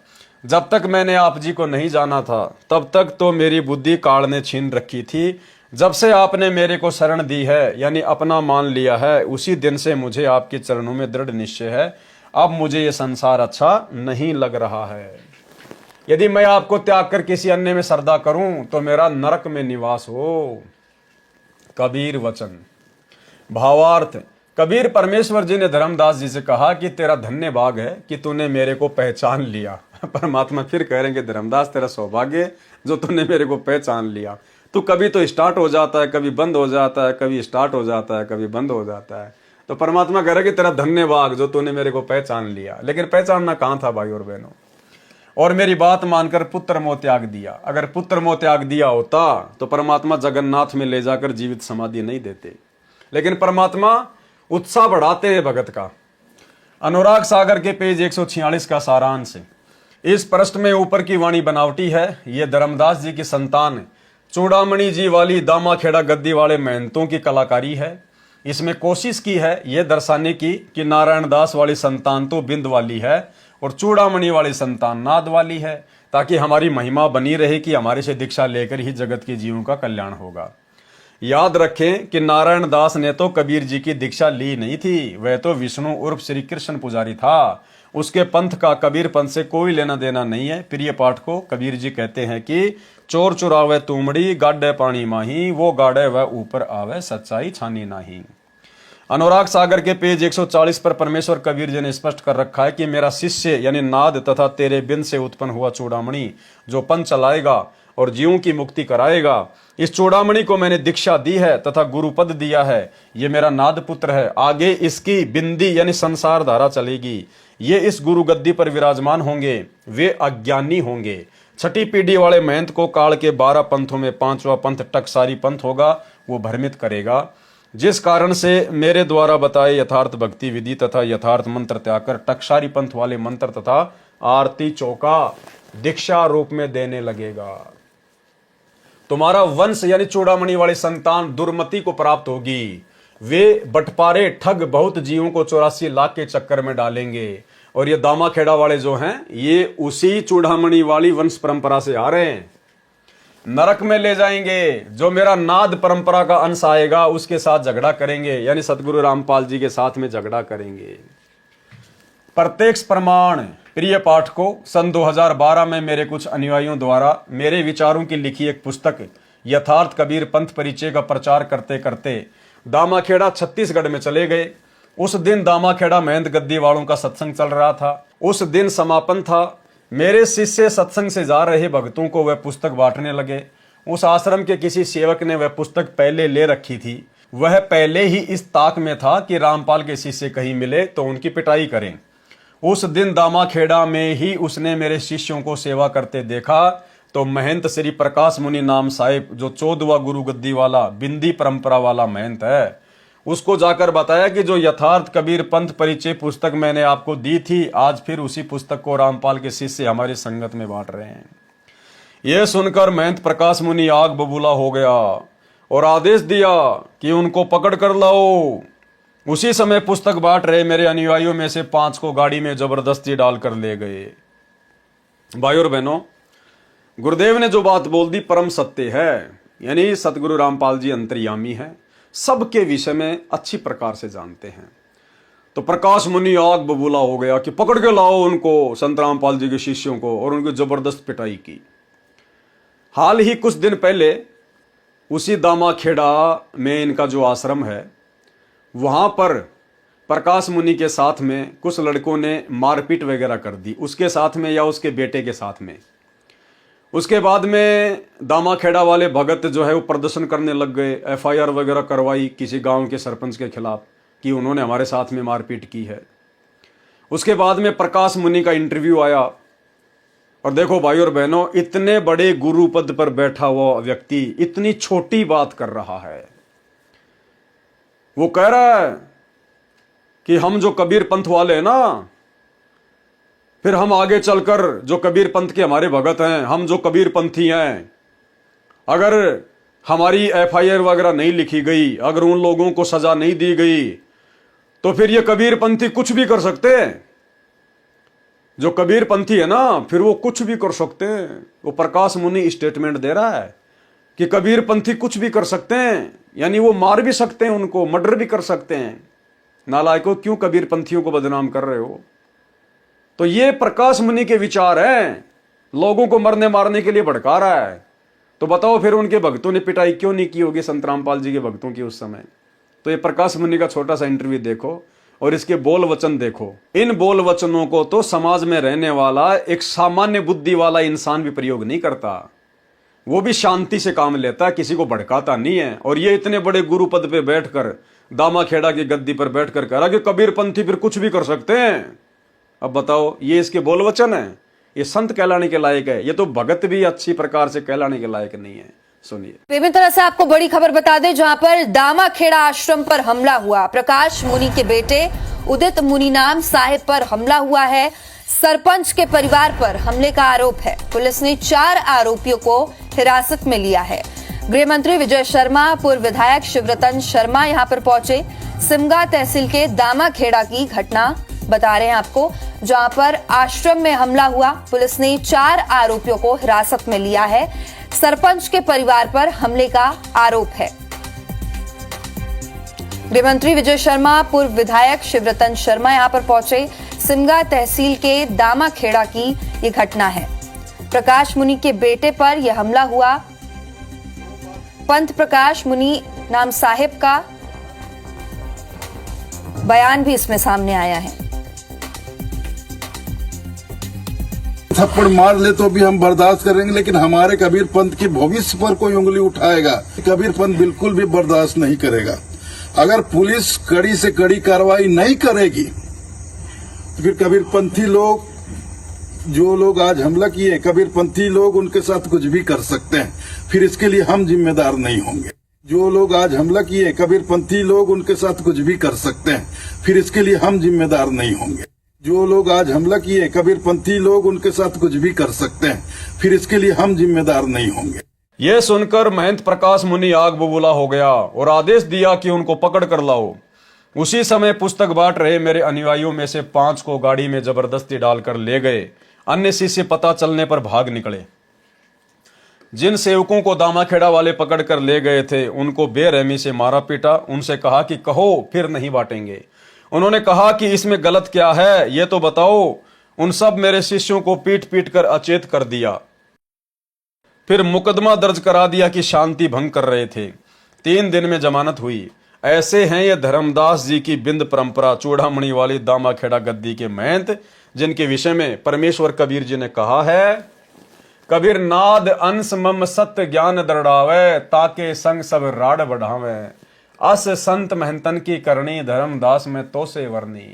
जब तक मैंने आप जी को नहीं जाना था तब तक तो मेरी बुद्धि काल ने छीन रखी थी, जब से आपने मेरे को शरण दी है, यानी अपना मान लिया है, उसी दिन से मुझे आपके चरणों में दृढ़ निश्चय है। अब मुझे ये संसार अच्छा नहीं लग रहा है। यदि मैं आपको त्याग कर किसी अन्य में श्रद्धा करूं तो मेरा नरक में निवास हो। कबीर वचन। भावार्थ, कबीर परमेश्वर जी ने धर्मदास जी से कहा कि तेरा धन्य भाग है कि तूने मेरे को पहचान लिया। परमात्मा फिर कह रहे हैं कि धर्मदास तेरा सौभाग्य जो तूने मेरे को पहचान लिया। तू कभी तो स्टार्ट हो जाता है, कभी बंद हो जाता है, कभी स्टार्ट हो जाता है, कभी बंद हो जाता है। तो परमात्मा कह रहे कि तेरा धन्य भाग जो तूने मेरे को पहचान लिया। लेकिन पहचानना कहां था भाई और बहनों, और मेरी बात मानकर पुत्र मोह त्याग दिया। अगर पुत्र मोह त्याग दिया होता तो परमात्मा जगन्नाथ में ले जाकर जीवित समाधि नहीं देते। लेकिन परमात्मा उत्साह बढ़ाते हैं भगत का। अनुराग सागर के पेज 146 का सारांश, इस पृष्ठ में ऊपर की वाणी बनावटी है। ये धर्मदास जी की संतान चूड़ामणि जी वाली दामाखेड़ा गद्दी वाले महंतों की कलाकारी है। इसमें कोशिश की है यह दर्शाने की कि नारायण दास वाली संतान तो बिंद वाली है और चूड़ामणि वाली संतान नाद वाली है, ताकि हमारी महिमा बनी रहे कि हमारे से दीक्षा लेकर ही जगत के जीवों का कल्याण होगा। याद रखें कि नारायण दास ने तो कबीर जी की दीक्षा ली नहीं थी, वह तो विष्णु उर्फ श्री कृष्ण पुजारी था। उसके पंथ का कबीर पंथ से कोई लेना देना नहीं है। प्रिय पाठ को कबीर जी कहते हैं कि चोर चुरावे तुमड़ी, गाड़े पानी माही, वो गाड़े वह ऊपर आवे, सच्चाई छानी नाही। अनुराग सागर के पेज 140 पर परमेश्वर कबीर जी ने स्पष्ट कर रखा है कि मेरा शिष्य यानी नाद तथा तेरे बिंद से उत्पन्न हुआ चूड़ामणि जो पंथ चलाएगा और जीवों की मुक्ति कराएगा, इस चूड़ामणि को मैंने दीक्षा दी है तथा गुरुपद दिया है। ये मेरा नाद पुत्र है। आगे इसकी बिंदी यानी संसार धारा चलेगी। ये इस गुरु गद्दी पर विराजमान होंगे। वे अज्ञानी होंगे। छठी पीढ़ी वाले महंत को काल के 12 पंथों में 5वां पंथ टकसारी पंथ होगा, वो भ्रमित करेगा। जिस कारण से मेरे द्वारा बताए यथार्थ भक्ति विधि तथा यथार्थ मंत्र त्याग कर टकसारी पंथ वाले मंत्र तथा आरती चौका दीक्षा रूप में देने लगेगा। तुम्हारा वंश यानी चूड़ामणि वाली संतान दुर्मति को प्राप्त होगी। वे बटपारे ठग बहुत जीवों को 84 लाख के चक्कर में डालेंगे। और ये दामाखेड़ा वाले जो हैं ये उसी चूड़ामणि वाली वंश परंपरा से आ रहे हैं। नरक में ले जाएंगे। जो मेरा नाद परंपरा का अंश आएगा उसके साथ झगड़ा करेंगे, यानी सतगुरु रामपाल जी के साथ में झगड़ा करेंगे। प्रत्यक्ष प्रमाण। प्रिय पाठकों, सन 2012 में मेरे कुछ अनुयायियों द्वारा मेरे विचारों की लिखी एक पुस्तक यथार्थ कबीर पंथ परिचय का प्रचार करते करते दामाखेड़ा छत्तीसगढ़ में चले गए। उस दिन दामाखेड़ा महंत गद्दी वालों का सत्संग चल रहा था। उस दिन समापन था। मेरे शिष्य सत्संग से जा रहे भक्तों को वह पुस्तक बांटने लगे। उस आश्रम के किसी सेवक ने वह पुस्तक पहले ले रखी थी। वह पहले ही इस ताक में था कि रामपाल के शिष्य कहीं मिले तो उनकी पिटाई करें। उस दिन दामाखेड़ा में ही उसने मेरे शिष्यों को सेवा करते देखा तो महंत श्री प्रकाश मुनि नाम साहिब, जो 14वां गुरु गद्दी वाला बिंदी परंपरा वाला महंत है, उसको जाकर बताया कि जो यथार्थ कबीर पंथ परिचय पुस्तक मैंने आपको दी थी, आज फिर उसी पुस्तक को रामपाल के शिष्य हमारी संगत में बांट रहे हैं। यह सुनकर महंत प्रकाश मुनि आग बबूला हो गया और आदेश दिया कि उनको पकड़ कर लाओ। उसी समय पुस्तक बांट रहे मेरे अनुयायियों में से 5 को गाड़ी में जबरदस्ती डालकर ले गए। भाइयों और बहनों, गुरुदेव ने जो बात बोल दी परम सत्य है। यानी सतगुरु रामपाल जी अंतर्यामी हैं, सबके विषय में अच्छी प्रकार से जानते हैं। तो प्रकाश मुनि आग बबूला हो गया कि पकड़ के लाओ उनको, संत रामपाल जी के शिष्यों को, और उनकी जबरदस्त पिटाई की। हाल ही कुछ दिन पहले उसी दामाखेड़ा में इनका जो आश्रम है, वहां पर प्रकाश मुनि के साथ में कुछ लड़कों ने मारपीट वगैरह कर दी, उसके साथ में या उसके बेटे के साथ में। उसके बाद में दामाखेड़ा वाले भगत जो है वो प्रदर्शन करने लग गए, एफआईआर वगैरह करवाई किसी गांव के सरपंच के खिलाफ कि उन्होंने हमारे साथ में मारपीट की है। उसके बाद में प्रकाश मुनि का इंटरव्यू आया और देखो भाई और बहनों, इतने बड़े गुरु पद पर बैठा हुआ व्यक्ति इतनी छोटी बात कर रहा है। वो कह रहा है कि हम जो कबीर पंथ वाले हैं ना, फिर हम आगे चलकर जो कबीर पंथ के हमारे भगत हैं, हम जो कबीर पंथी हैं, अगर हमारी एफआईआर वगैरह नहीं लिखी गई, अगर उन लोगों को सजा नहीं दी गई, तो फिर ये कबीर पंथी कुछ भी कर सकते हैं। जो कबीर पंथी है ना, फिर वो कुछ भी कर सकते हैं। वो प्रकाश मुनि स्टेटमेंट दे रहा है कि कबीर पंथी कुछ भी कर सकते हैं, यानी वो मार भी सकते हैं, उनको मर्डर भी कर सकते हैं। नालायकों, क्यों कबीर पंथियों को बदनाम कर रहे हो? तो ये प्रकाश मुनि के विचार हैं, लोगों को मरने मारने के लिए भड़का रहा है। तो बताओ फिर उनके भक्तों ने पिटाई क्यों नहीं की होगी संत रामपाल जी के भक्तों की उस समय? तो ये प्रकाश मुनि का छोटा सा इंटरव्यू देखो और इसके बोल वचन देखो। इन बोल वचनों को तो समाज में रहने वाला एक सामान्य बुद्धि वाला इंसान भी प्रयोग नहीं करता। वो भी शांति से काम लेता है, किसी को भड़काता नहीं है। और ये इतने बड़े गुरु पद पे बैठकर, दामाखेड़ा की गद्दी पर बैठकर कह रहा कि कबीर पंथी फिर कुछ भी कर सकते हैं। अब बताओ, ये इसके बोल वचन है? ये संत कहलाने के लायक है? ये तो भगत भी अच्छी प्रकार से कहलाने के लायक नहीं है। सुनिए। विभिन्न तरह से आपको बड़ी खबर बता दें, जहां पर दामाखेड़ा आश्रम पर हमला हुआ। प्रकाश मुनि के बेटे उदित मुनि नाम साहिब पर हमला हुआ है। सरपंच के परिवार पर हमले का आरोप है। पुलिस ने 4 आरोपियों को हिरासत में लिया है। गृह मंत्री विजय शर्मा, पूर्व विधायक शिवरतन शर्मा यहां पर पहुंचे। सिमगा तहसील के दामाखेड़ा की घटना बता रहे हैं आपको, जहां पर आश्रम में हमला हुआ। पुलिस ने 4 आरोपियों को हिरासत में लिया है। सरपंच के परिवार पर हमले का आरोप है। गृह मंत्री विजय शर्मा, पूर्व विधायक शिवरतन शर्मा यहां पर पहुंचे। सिमगा तहसील के दामाखेड़ा की ये घटना है। प्रकाश मुनि के बेटे पर यह हमला हुआ। पंथ प्रकाश मुनि नाम साहिब का बयान भी इसमें सामने आया है। थप्पड़ मार ले तो भी हम बर्दाश्त करेंगे, लेकिन हमारे कबीर पंथ की भविष्य पर कोई उंगली उठाएगा, कबीर पंथ बिल्कुल भी बर्दाश्त नहीं करेगा। अगर पुलिस कड़ी से कड़ी कार्रवाई नहीं करेगी तो फिर कबीर पंथी लोग, जो लोग आज हमला किए, कबीर पंथी लोग उनके साथ कुछ भी कर सकते हैं, फिर इसके लिए हम जिम्मेदार नहीं होंगे। जो लोग आज हमला किए, कबीर पंथी लोग उनके साथ कुछ भी कर सकते हैं, फिर इसके लिए हम जिम्मेदार नहीं होंगे। जो लोग आज हमला किए, कबीर पंथी लोग उनके साथ कुछ भी कर सकते हैं, फिर इसके लिए हम जिम्मेदार नहीं होंगे। यह सुनकर महंत प्रकाश मुनि आग बबूला हो गया और आदेश दिया कि उनको पकड़ कर लाओ। उसी समय पुस्तक बांट रहे मेरे अनुयायियों में से 5 को गाड़ी में जबरदस्ती डालकर ले गए। अन्य शिष्य पता चलने पर भाग निकले। जिन सेवकों को दामाखेड़ा वाले पकड़ कर ले गए थे, उनको बेरहमी से मारा पीटा। उनसे कहा कि कहो, फिर नहीं बांटेंगे। उन्होंने कहा कि इसमें गलत क्या है, ये तो बताओ। उन सब मेरे शिष्यों को पीट पीट कर अचेत कर दिया, फिर मुकदमा दर्ज करा दिया कि शांति भंग कर रहे थे। 3 दिन में जमानत हुई। ऐसे हैं ये धर्मदास जी की बिंद परंपरा, चूड़ामणि वाली दामाखेड़ा गद्दी के महंत, जिनके विषय में परमेश्वर कबीर जी ने कहा है, कबीर नाद अंश मम सत्य ज्ञान दृढ़ावे, ताके संग सब राड बढ़ावे। अस संत महंतन की करनी, धर्मदास में तो से वर्णी।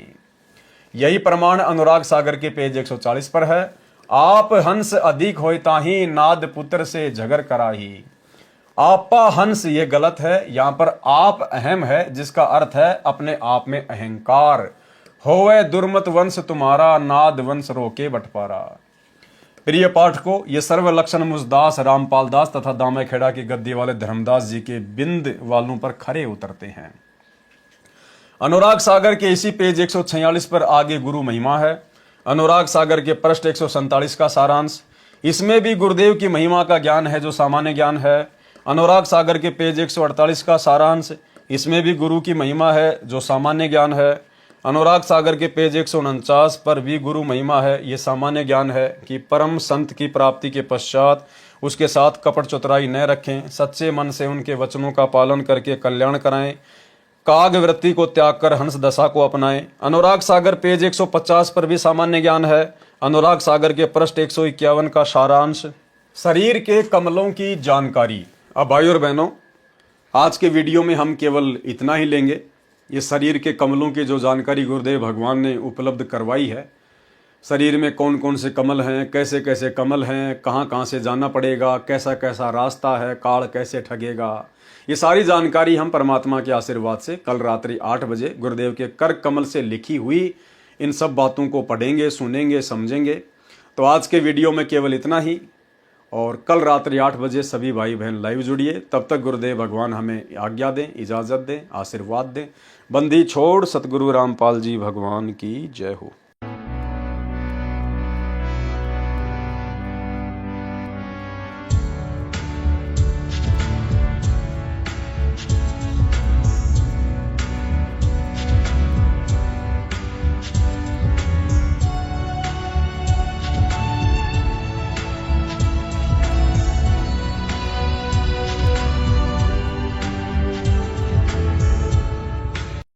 यही प्रमाण अनुराग सागर के पेज 140 पर है। आप हंस अधिक होय ताही, नाद पुत्र से झगर कराही। आपा हंस ये गलत है, यहां पर आप अहम है, जिसका अर्थ है अपने आप में अहंकार। होवे दुर्मत वंश तुम्हारा, नाद वंश रोके बटपारा। प्रिय पाठकों, ये सर्वलक्षण मुझदास, रामपाल दास तथा दामाखेड़ा की गद्दी वाले धर्मदास जी के बिंद वालों पर खरे उतरते हैं। अनुराग सागर के इसी पेज 146 पर आगे गुरु महिमा है। अनुराग सागर के पृष्ठ 147 का सारांश। इसमें भी गुरुदेव की महिमा का ज्ञान है जो सामान्य ज्ञान है। अनुराग सागर के पेज 148 का सारांश। इसमें भी गुरु की महिमा है जो सामान्य ज्ञान है। अनुराग सागर के पेज 149 पर भी गुरु महिमा है, ये सामान्य ज्ञान है कि परम संत की प्राप्ति के पश्चात उसके साथ कपट चतुराई न रखें, सच्चे मन से उनके वचनों का पालन करके कल्याण कराएं, काग वृत्ति को त्याग कर हंस दशा को अपनाएं। अनुराग सागर पेज 150 पर भी सामान्य ज्ञान है। अनुराग सागर के पृष्ठ 151 का सारांश। शरीर के कमलों की जानकारी। अब भाई और बहनों, आज के वीडियो में हम केवल इतना ही लेंगे। ये शरीर के कमलों की जो जानकारी गुरुदेव भगवान ने उपलब्ध करवाई है, शरीर में कौन कौन से कमल हैं, कैसे कैसे कमल हैं, कहाँ कहाँ से जाना पड़ेगा, कैसा कैसा रास्ता है, काल कैसे ठगेगा, ये सारी जानकारी हम परमात्मा के आशीर्वाद से कल रात्रि 8 बजे गुरुदेव के कर कमल से लिखी हुई इन सब बातों को पढ़ेंगे, सुनेंगे, समझेंगे। तो आज के वीडियो में केवल इतना ही, और कल रात्रि 8 बजे सभी भाई बहन लाइव जुड़िए। तब तक गुरुदेव भगवान हमें आज्ञा दें, इजाज़त दें, आशीर्वाद दें। बंदी छोड़ सतगुरु रामपाल जी भगवान की जय हो।